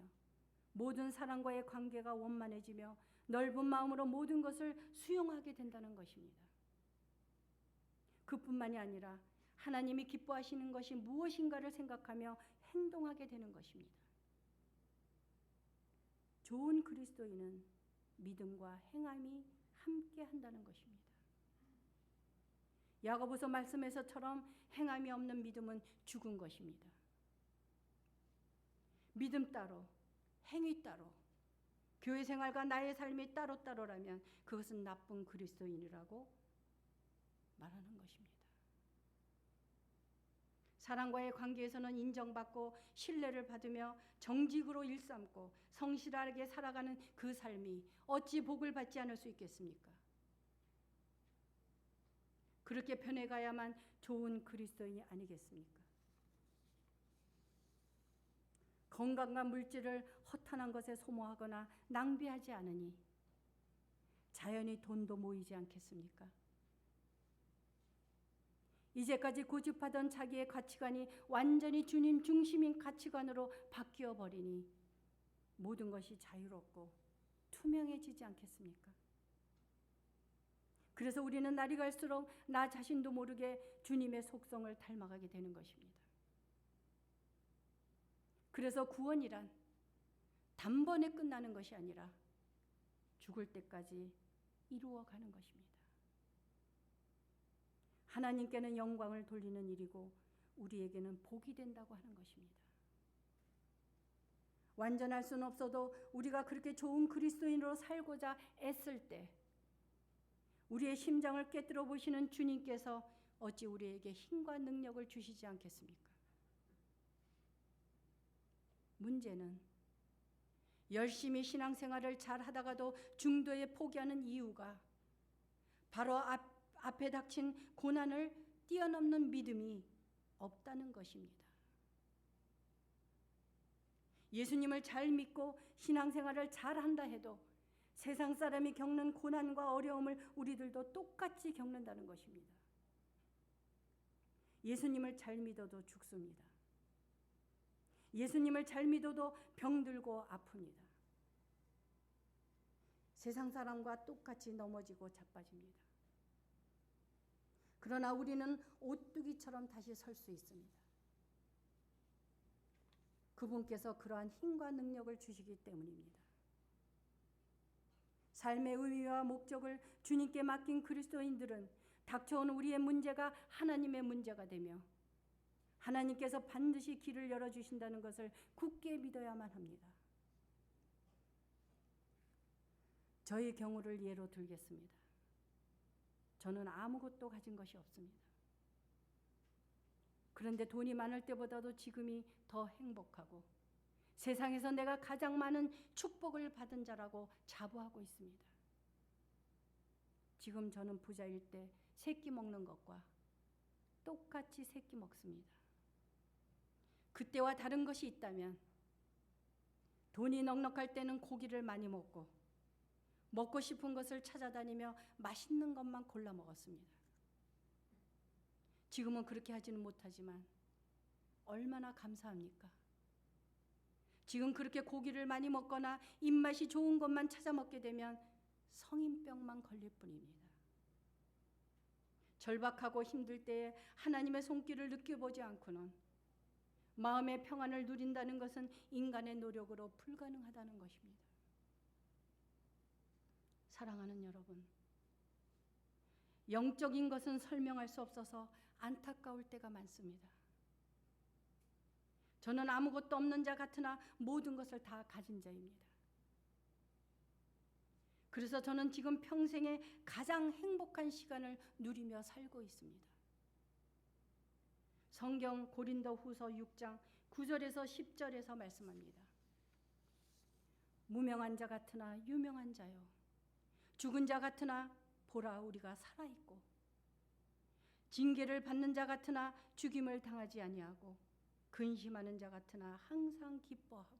모든 사람과의 관계가 원만해지며 넓은 마음으로 모든 것을 수용하게 된다는 것입니다. 그뿐만이 아니라 하나님이 기뻐하시는 것이 무엇인가를 생각하며 행동하게 되는 것입니다. 좋은 그리스도인은 믿음과 행함이 함께 한다는 것입니다. 야고보서 말씀에서처럼 행함이 없는 믿음은 죽은 것입니다. 믿음 따로, 행위 따로, 교회 생활과 나의 삶이 따로따로라면 그것은 나쁜 그리스도인이라고 말하는 것입니다. 사람과의 관계에서는 인정받고 신뢰를 받으며 정직으로 일삼고 성실하게 살아가는 그 삶이 어찌 복을 받지 않을 수 있겠습니까? 그렇게 변해가야만 좋은 그리스도인이 아니겠습니까? 건강과 물질을 허탄한 것에 소모하거나 낭비하지 않으니 자연히 돈도 모이지 않겠습니까? 이제까지 고집하던 자기의 가치관이 완전히 주님 중심인 가치관으로 바뀌어 버리니 모든 것이 자유롭고 투명해지지 않겠습니까? 그래서 우리는 날이 갈수록 나 자신도 모르게 주님의 속성을 닮아가게 되는 것입니다. 그래서 구원이란 단번에 끝나는 것이 아니라 죽을 때까지 이루어가는 것입니다. 하나님께는 영광을 돌리는 일이고 우리에게는 복이 된다고 하는 것입니다. 완전할 수는 없어도 우리가 그렇게 좋은 그리스도인으로 살고자 애쓸 때 우리의 심장을 꿰뚫어 보시는 주님께서 어찌 우리에게 힘과 능력을 주시지 않겠습니까? 문제는 열심히 신앙생활을 잘 하다가도 중도에 포기하는 이유가 바로 앞에 닥친 고난을 뛰어넘는 믿음이 없다는 것입니다. 예수님을 잘 믿고 신앙생활을 잘 한다 해도 세상 사람이 겪는 고난과 어려움을 우리들도 똑같이 겪는다는 것입니다. 예수님을 잘 믿어도 죽습니다. 예수님을 잘 믿어도 병들고 아픕니다. 세상 사람과 똑같이 넘어지고 자빠집니다. 그러나 우리는 오뚜기처럼 다시 설 수 있습니다. 그분께서 그러한 힘과 능력을 주시기 때문입니다. 삶의 의미와 목적을 주님께 맡긴 그리스도인들은 닥쳐온 우리의 문제가 하나님의 문제가 되며 하나님께서 반드시 길을 열어주신다는 것을 굳게 믿어야만 합니다. 저의 경우를 예로 들겠습니다. 저는 아무것도 가진 것이 없습니다. 그런데 돈이 많을 때보다도 지금이 더 행복하고 세상에서 내가 가장 많은 축복을 받은 자라고 자부하고 있습니다. 지금 저는 부자일 때 새끼 먹는 것과 똑같이 새끼 먹습니다. 그때와 다른 것이 있다면 돈이 넉넉할 때는 고기를 많이 먹고 싶은 것을 찾아다니며 맛있는 것만 골라 먹었습니다. 지금은 그렇게 하지는 못하지만 얼마나 감사합니까? 지금 그렇게 고기를 많이 먹거나 입맛이 좋은 것만 찾아 먹게 되면 성인병만 걸릴 뿐입니다. 절박하고 힘들 때에 하나님의 손길을 느껴보지 않고는 마음의 평안을 누린다는 것은 인간의 노력으로 불가능하다는 것입니다. 사랑하는 여러분, 영적인 것은 설명할 수 없어서 안타까울 때가 많습니다. 저는 아무것도 없는 자 같으나 모든 것을 다 가진 자입니다. 그래서 저는 지금 평생에 가장 행복한 시간을 누리며 살고 있습니다. 성경 고린도후서 6장 9절에서 10절에서 말씀합니다. 무명한 자 같으나 유명한 자요, 죽은 자 같으나 보라 우리가 살아있고, 징계를 받는 자 같으나 죽임을 당하지 아니하고, 근심하는 자 같으나 항상 기뻐하고,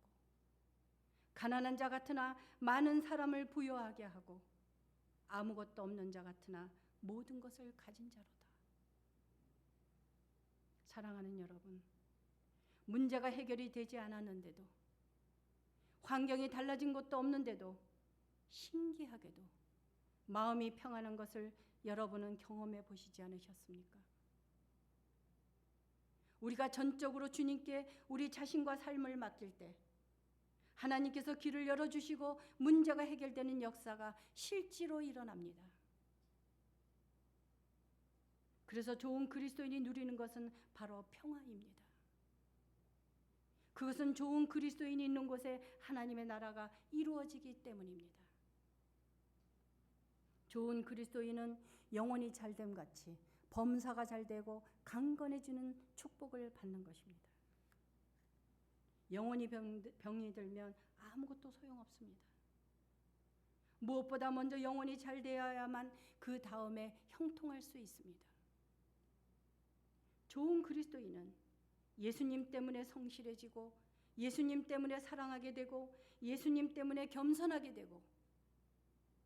가난한 자 같으나 많은 사람을 부유하게 하고, 아무것도 없는 자 같으나 모든 것을 가진 자로다. 사랑하는 여러분, 문제가 해결이 되지 않았는데도, 환경이 달라진 것도 없는데도 신기하게도 마음이 평안한 것을 여러분은 경험해 보시지 않으셨습니까? 우리가 전적으로 주님께 우리 자신과 삶을 맡길 때 하나님께서 길을 열어주시고 문제가 해결되는 역사가 실제로 일어납니다. 그래서 좋은 그리스도인이 누리는 것은 바로 평화입니다. 그것은 좋은 그리스도인이 있는 곳에 하나님의 나라가 이루어지기 때문입니다. 좋은 그리스도인은 영혼이 잘됨 같이 범사가 잘되고 강건해지는 축복을 받는 것입니다. 영혼이 병이 들면 아무것도 소용없습니다. 무엇보다 먼저 영혼이 잘 되어야만 그 다음에 형통할 수 있습니다. 좋은 그리스도인은 예수님 때문에 성실해지고, 예수님 때문에 사랑하게 되고, 예수님 때문에 겸손하게 되고,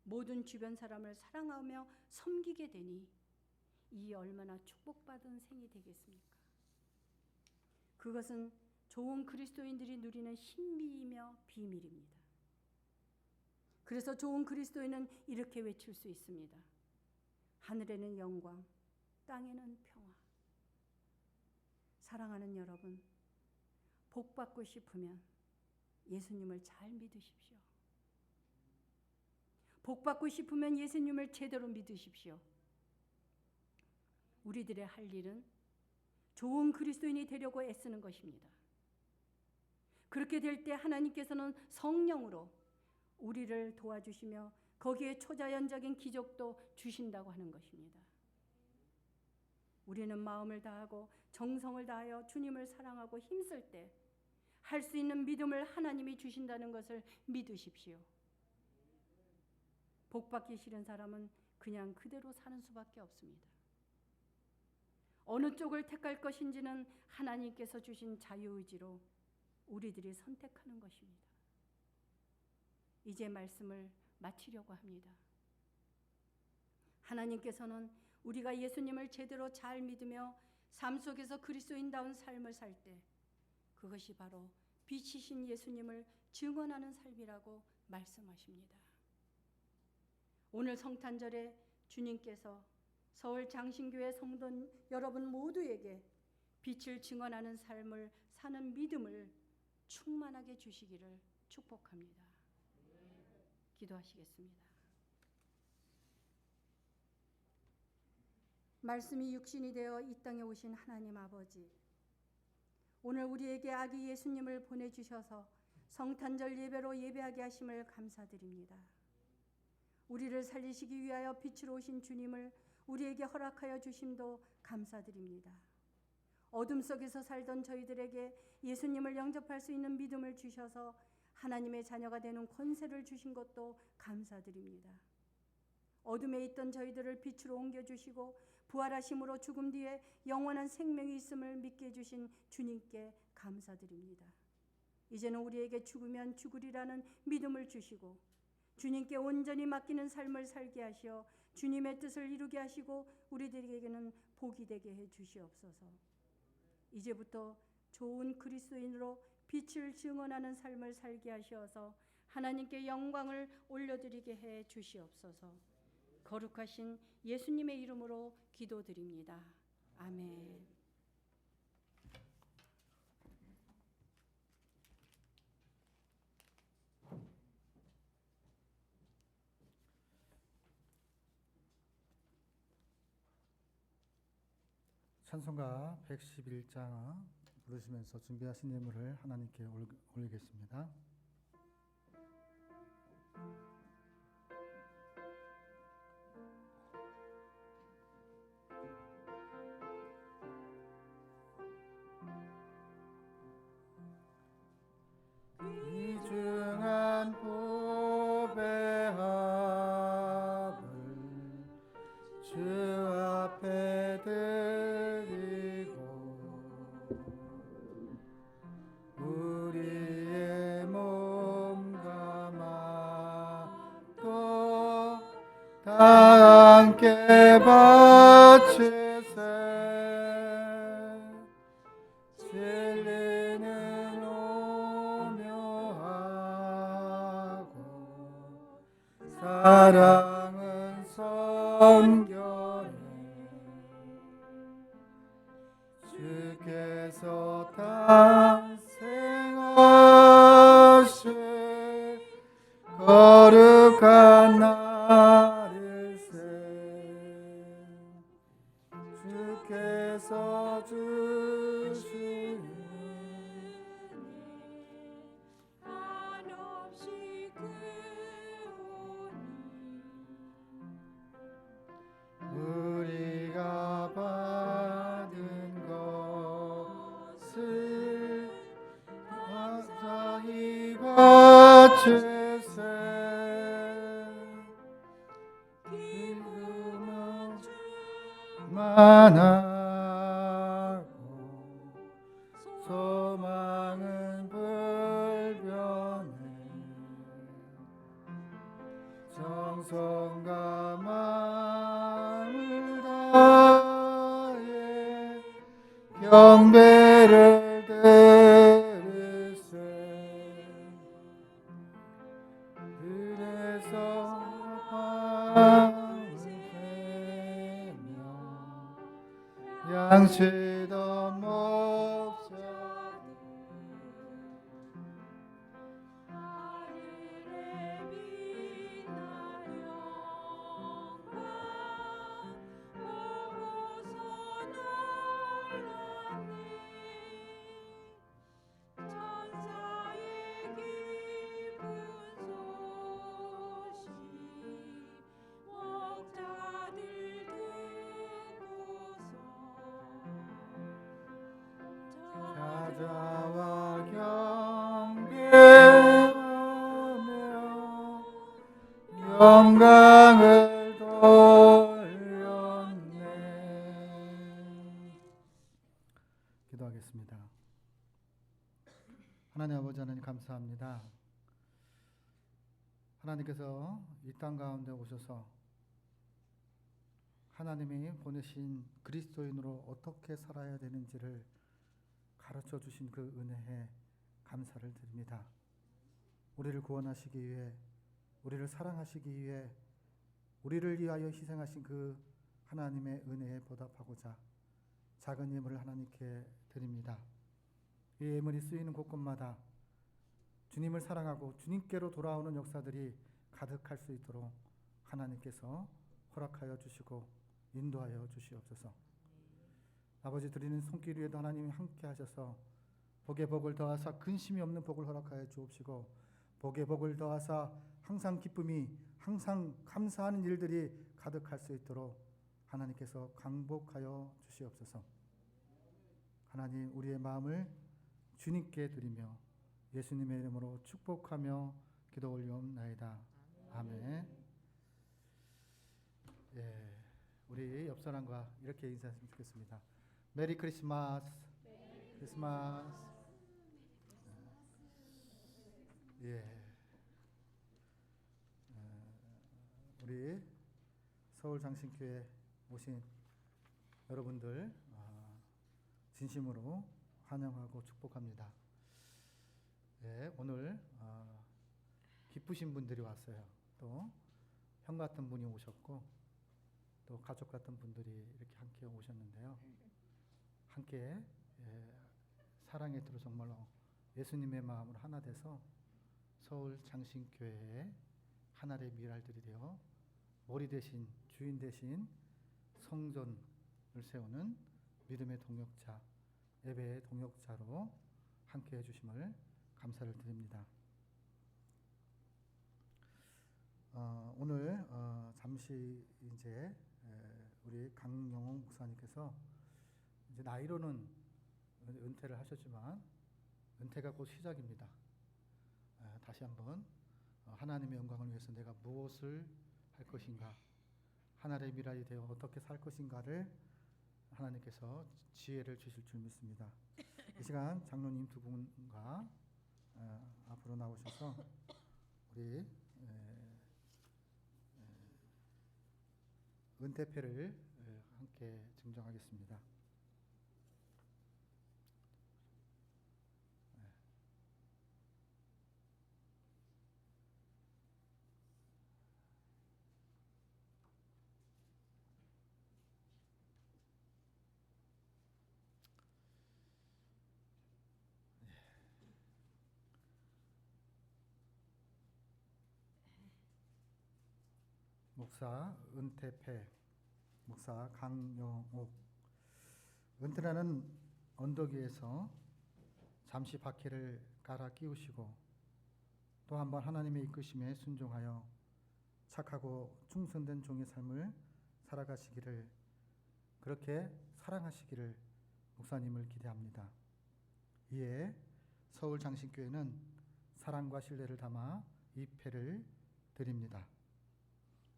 모든 주변 사람을 사랑하며 섬기게 되니 이 얼마나 축복받은 생이 되겠습니까? 그것은 좋은 그리스도인들이 누리는 신비이며 비밀입니다. 그래서 좋은 그리스도인은 이렇게 외칠 수 있습니다. 하늘에는 영광, 땅에는 평화. 사랑하는 여러분, 복 받고 싶으면 예수님을 잘 믿으십시오. 복 받고 싶으면 예수님을 제대로 믿으십시오. 우리들의 할 일은 좋은 그리스도인이 되려고 애쓰는 것입니다. 그렇게 될 때 하나님께서는 성령으로 우리를 도와주시며 거기에 초자연적인 기적도 주신다고 하는 것입니다. 우리는 마음을 다하고 정성을 다하여 주님을 사랑하고 힘쓸 때 할 수 있는 믿음을 하나님이 주신다는 것을 믿으십시오. 복받기 싫은 사람은 그냥 그대로 사는 수밖에 없습니다. 어느 쪽을 택할 것인지는 하나님께서 주신 자유의지로 우리들이 선택하는 것입니다. 이제 말씀을 마치려고 합니다. 하나님께서는 우리가 예수님을 제대로 잘 믿으며 삶 속에서 그리스도인다운 삶을 살 때 그것이 바로 빛이신 예수님을 증언하는 삶이라고 말씀하십니다. 오늘 성탄절에 주님께서 서울 장신교회 성도 여러분 모두에게 빛을 증언하는 삶을 사는 믿음을 충만하게 주시기를 축복합니다. 기도하시겠습니다. 말씀이 육신이 되어 이 땅에 오신 하나님 아버지, 오늘 우리에게 아기 예수님을 보내주셔서 성탄절 예배로 예배하게 하심을 감사드립니다. 우리를 살리시기 위하여 빛으로 오신 주님을 우리에게 허락하여 주심도 감사드립니다. 어둠 속에서 살던 저희들에게 예수님을 영접할 수 있는 믿음을 주셔서 하나님의 자녀가 되는 권세를 주신 것도 감사드립니다. 어둠에 있던 저희들을 빛으로 옮겨주시고 부활하심으로 죽음 뒤에 영원한 생명이 있음을 믿게 해주신 주님께 감사드립니다. 이제는 우리에게 죽으면 죽으리라는 믿음을 주시고 주님께 온전히 맡기는 삶을 살게 하시어 주님의 뜻을 이루게 하시고 우리들에게는 복이 되게 해 주시옵소서. 이제부터 좋은 그리스도인으로 빛을 증언하는 삶을 살게 하시어서 하나님께 영광을 올려드리게 해 주시옵소서. 거룩하신 예수님의 이름으로 기도드립니다. 아멘. 찬송가 111장 부르시면서 준비하신 예물을 하나님께 올리겠습니다. 귀중한 보배함을 주 앞에 드리고 우리의 몸과 마음도 다 함께 바치세. 진리는 오묘하고 사랑은 성결해. 주께서 탄생하신 거룩한 날일세. 주께서 주시는 한없이 우리가 받은 것을 감사히 바치세. 기쁨은 만하고 소망은 불변해. 정성과 마음을 다 경배를 들으세 들에서 밤을 새며 양치던 목자 하늘에 빛날 영광 보고서 놀랐네 천사의 기쁜 소식 목자들 듣고서 찾아와 경배하며 영광을 돌렸네. 기도하겠습니다. 하나님 아버지 하나님 감사합니다. 하나님께서 이 땅 가운데 오셔서 하나님이 보내신 그리스도인으로 어떻게 살아야 되는지를 가르쳐 주신 그 은혜에 감사를 드립니다. 우리를 구원하시기 위해, 우리를 사랑하시기 위해, 우리를 위하여 희생하신 그 하나님의 은혜에 보답하고자 작은 예물을 하나님께 드립니다. 이 예물이 쓰이는 곳곳마다 주님을 사랑하고 주님께로 돌아오는 역사들이 가득할 수 있도록 하나님께서 허락하여 주시고 인도하여 주시옵소서. 아버지 드리는 손길 위에도 하나님이 함께 하셔서 복에 복을 더하사 근심이 없는 복을 허락하여 주옵시고 복에 복을 더하사 항상 기쁨이 항상 감사하는 일들이 가득할 수 있도록 하나님께서 강복하여 주시옵소서. 하나님 우리의 마음을 주님께 드리며 예수님의 이름으로 축복하며 기도 올리옵나이다. 아멘. 예, 우리 옆 사람과 이렇게 인사했으면 좋겠습니다. 메리 크리스마스. 크리스마스. 예. 우리 서울 장신교회 오신 여러분들 진심으로 환영하고 축복합니다. 예, 오늘 기쁘신 분들이 왔어요. 또 형 같은 분이 오셨고 또 가족 같은 분들이 이렇게 함께 오셨는데요. 함께 사랑의 뜻으로 정말로 예수님의 마음으로 하나 돼서 서울 장신교회의 하나의 미랄들이 되어 머리 대신 주인 대신 성전을 세우는 믿음의 동역자, 예배의 동역자로 함께 해주심을 감사를 드립니다. 오늘 잠시 이제 우리 강영홍 목사님께서 이제 나이로는 은퇴를 하셨지만 은퇴가 곧 시작입니다. 다시 한번 하나님의 영광을 위해서 내가 무엇을 할 것인가, 하나님의 미랄이 되어 어떻게 살 것인가를 하나님께서 지혜를 주실 줄 믿습니다. 이 시간 장로님 두 분과 앞으로 나오셔서 우리 은퇴패를 함께 증정하겠습니다. 목사 은퇴패, 목사 강영옥. 은퇴라는 언덕 위에서 잠시 바퀴를 깔아 끼우시고 또 한번 하나님의 이끄심에 순종하여 착하고 충성된 종의 삶을 살아가시기를, 그렇게 사랑하시기를 목사님을 기대합니다. 이에 서울 장신교회는 사랑과 신뢰를 담아 이 패를 드립니다.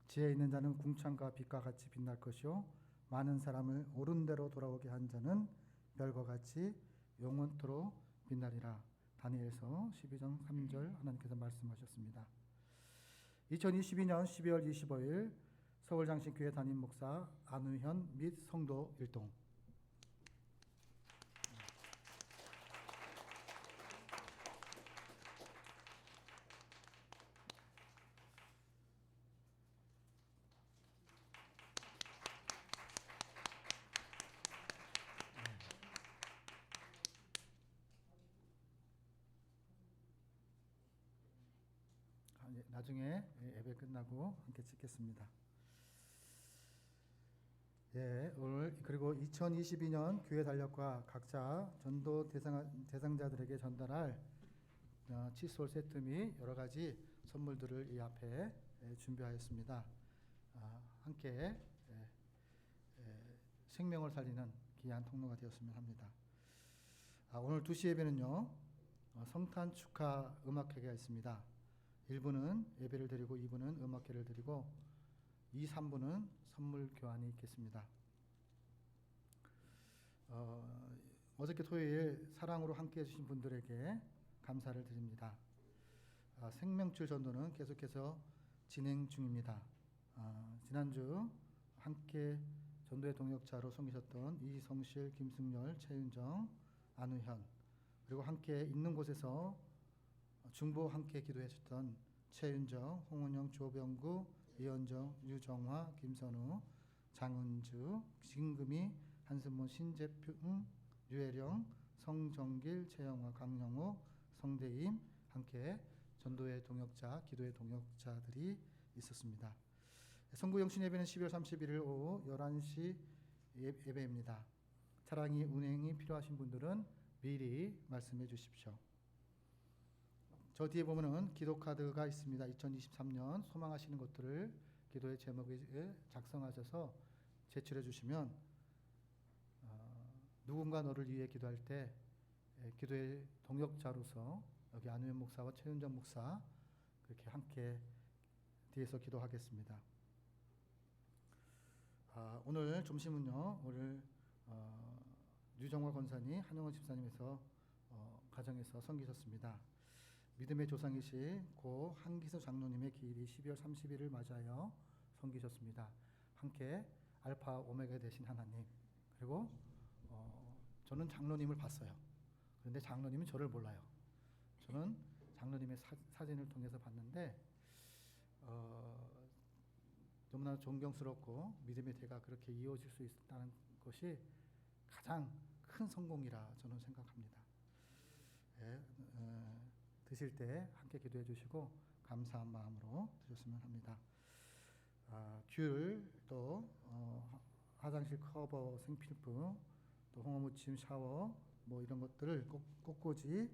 지혜 있는 자는 궁창과 빛과 같이 빛날 것이요 많은 사람을 옳은 대로 돌아오게 한 자는 별과 같이 영원토록 빛나리라. 다니엘서 12장 3절 하나님께서 말씀하셨습니다. 2022년 12월 25일 서울장신교회 담임 목사 안우현 및 성도 일동. 끝나고 함께 찍겠습니다. 예, 오늘 그리고 2022년 교회 달력과 각자 전도 대상자들에게 전달할 칫솔 세트 및 여러 가지 선물들을 이 앞에 준비하였습니다. 함께 생명을 살리는 귀한 통로가 되었으면 합니다. 오늘 2시 예배는요, 성탄 축하 음악회가 있습니다. 1부는 예배를 드리고 2부는 음악회를 드리고 2, 3부는 선물 교환이 있겠습니다. 어저께 토요일 사랑으로 함께 해주신 분들에게 감사를 드립니다. 생명줄 전도는 계속해서 진행 중입니다. 지난주 함께 전도의 동역자로 섬기셨던 이성실, 김승열, 최윤정, 안우현, 그리고 함께 있는 곳에서 중보 함께 기도해 주셨던 최윤정, 홍은영, 조병구, 이현정, 유정화, 김선우, 장은주, 진금이, 한승문, 신재평, 유혜령, 성정길, 최영화, 강영호, 성대임 함께 전도의 동역자, 기도의 동역자들이 있었습니다. 선구 영신 예배는 12월 31일 오후 11시 예배입니다. 차량이 운행이 필요하신 분들은 미리 말씀해 주십시오. 저 뒤에 보면은 기도 카드가 있습니다. 2023년 소망하시는 것들을 기도의 제목에 작성하셔서 제출해 주시면 누군가 너를 위해 기도할 때 기도의 동역자로서 여기 안우현 목사와 최윤정 목사 그렇게 함께 뒤에서 기도하겠습니다. 오늘 점심은요, 오늘 유정화 권사님, 한영원 집사님에서 가정에서 섬기셨습니다. 믿음의 조상이신 고 한기서 장로님의 기일이 12월 30일을 맞아요 섬기셨습니다. 함께 알파 오메가 되신 하나님, 그리고 저는 장로님을 봤어요. 그런데 장로님은 저를 몰라요. 저는 장로님의 사진을 통해서 봤는데 너무나 존경스럽고 믿음의 대가 그렇게 이어질 수 있다는 것이 가장 큰 성공이라 저는 생각합니다. 드실 때 함께 기도해 주시고 감사한 마음으로 드셨으면 합니다. 귤, 또 화장실 커버, 생필품, 또 홍어무침, 샤워 뭐 이런 것들을 꽃꽂이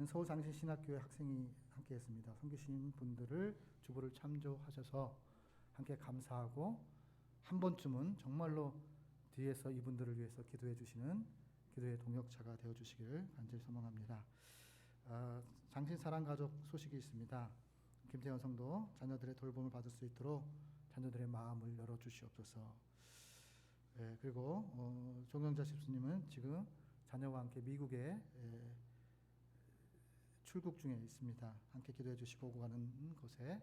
서울장신신학교의 학생이 함께 했습니다. 섬기신 분들을 주보를 참조하셔서 함께 감사하고 한 번쯤은 정말로 뒤에서 이분들을 위해서 기도해 주시는 기도의 동역자가 되어 주시기를 간절히 소망합니다. 장신사랑가족 소식이 있습니다. 김태현 성도 자녀들의 돌봄을 받을 수 있도록 자녀들의 마음을 열어주시옵소서. 그리고 종영자 집수님은 지금 자녀와 함께 미국에 출국 중에 있습니다. 함께 기도해 주시고 오고 가는 곳에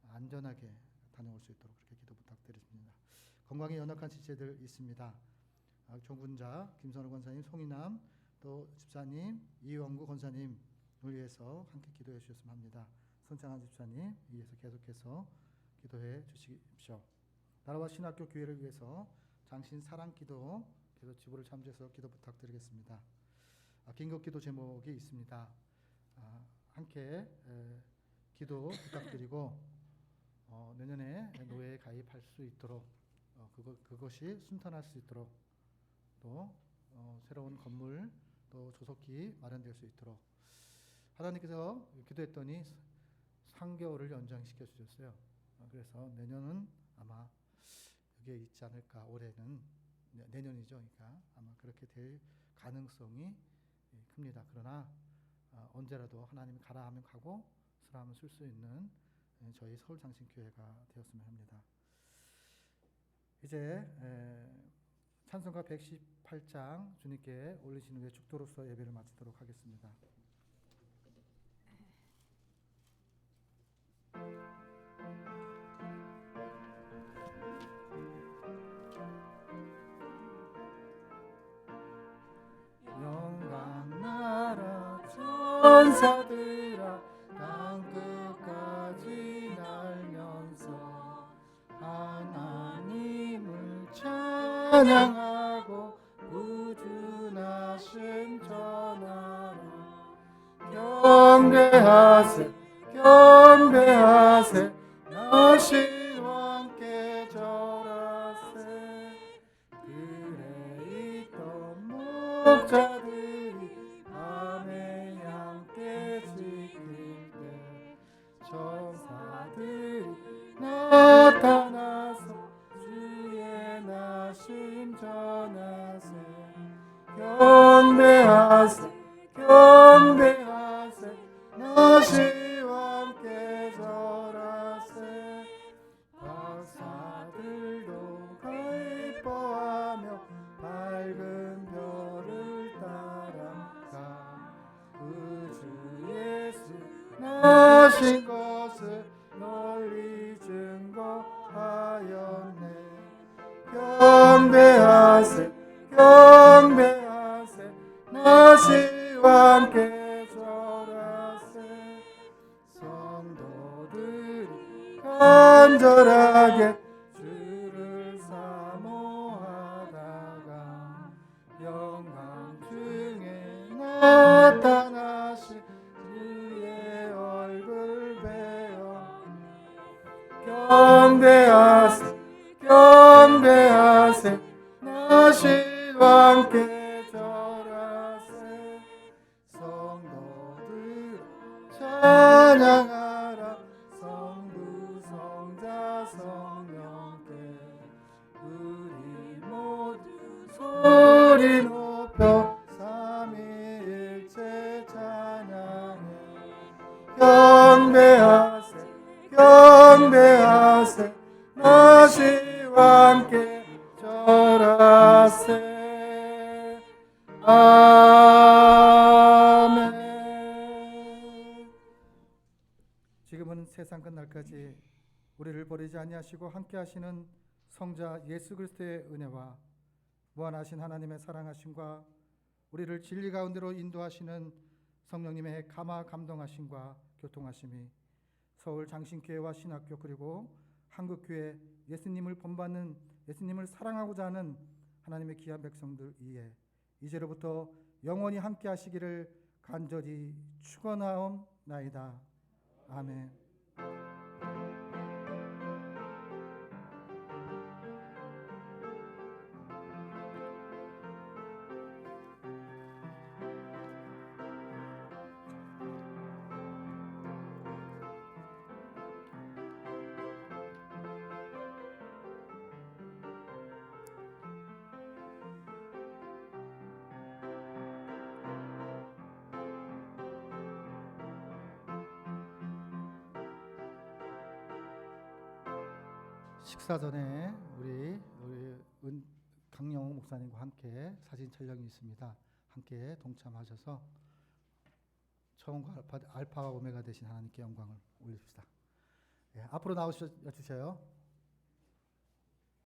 안전하게 다녀올 수 있도록 그렇게 기도 부탁드립니다. 건강에 연약한 지체들 있습니다. 종군자, 김선우 권사님, 송이남, 또 집사님, 이원구 권사님을 위해서 함께 기도해 주셨으면 합니다. 손창한 집사님 위해서 계속해서 기도해 주십시오. 나라와 신학교 교회를 위해서 장신 사랑기도 계속 지부를 참조해서 기도 부탁드리겠습니다. 긴급기도 제목이 있습니다. 함께 기도 부탁드리고 내년에 노예에 가입할 수 있도록 그것이 순탄할 수 있도록 또 새로운 건물 또 조속히 마련될 수 있도록 하나님께서 기도했더니 3개월을 연장시켜 주셨어요. 그래서 내년은 아마 여기에 있지 않을까. 올해는 내년이죠. 그러니까 아마 그렇게 될 가능성이 큽니다. 그러나 언제라도 하나님이 가라 하면 가고 쓰라 하면 쓸 수 있는 저희 서울장신교회가 되었으면 합니다. 이제 찬송가 118장 주님께 올리신 후에 축도로서 예배를 마치도록 하겠습니다. 영광 나라 천사들아 땅끝까지 날면서 하나님을 찬양하고 우주나신 전하라 경배하세 경배하세 너신 왕께 절하세. 그래 있던 목자들이 밤에 양떼 지킬 때 천사들이 나타나서 주의 나심 전하세. 경배하세 경배하세 너시 왕께 절하세. 박사들도 기뻐하며 밝은 별을 따라가 그 주 예수 나신 것을 널리 증거하였네. 경배하세 경배하세 너시 왕께 절하세. 성도들이 간절하게 주를 사모하다가 영광 중에 나타나신 주의 얼굴 배워 경배하세 경배하세 너신 왕께 절하세. 성도들 찬양하라 성부 성자 성령께 우리 모두 소리 높여 삼위일체 찬양해. 경배하세 경배하세 너시 왕께 절하세. 아멘. 지금은 세상 끝날까지 우리를 버리지 아니하시고 함께 하시는 성자 예수 그리스도의 은혜와 무한하신 하나님의 사랑하심과 우리를 진리 가운데로 인도하시는 성령님의 감화 감동하심과 교통하심이 서울 장신교회와 신학교 그리고 한국교회 예수님을 본받는 예수님을 사랑하고자 하는 하나님의 귀한 백성들 위에 이제로부터 영원히 함께 하시기를 간절히 축원하옵나이다. 아멘. 식사 전에 우리 강영호 목사님과 함께 사진 촬영이 있습니다. 함께 동참하셔서 처음과 알파와 오메가 되신 하나님께 영광을 올립시다. 예, 앞으로 나오셔 주세요.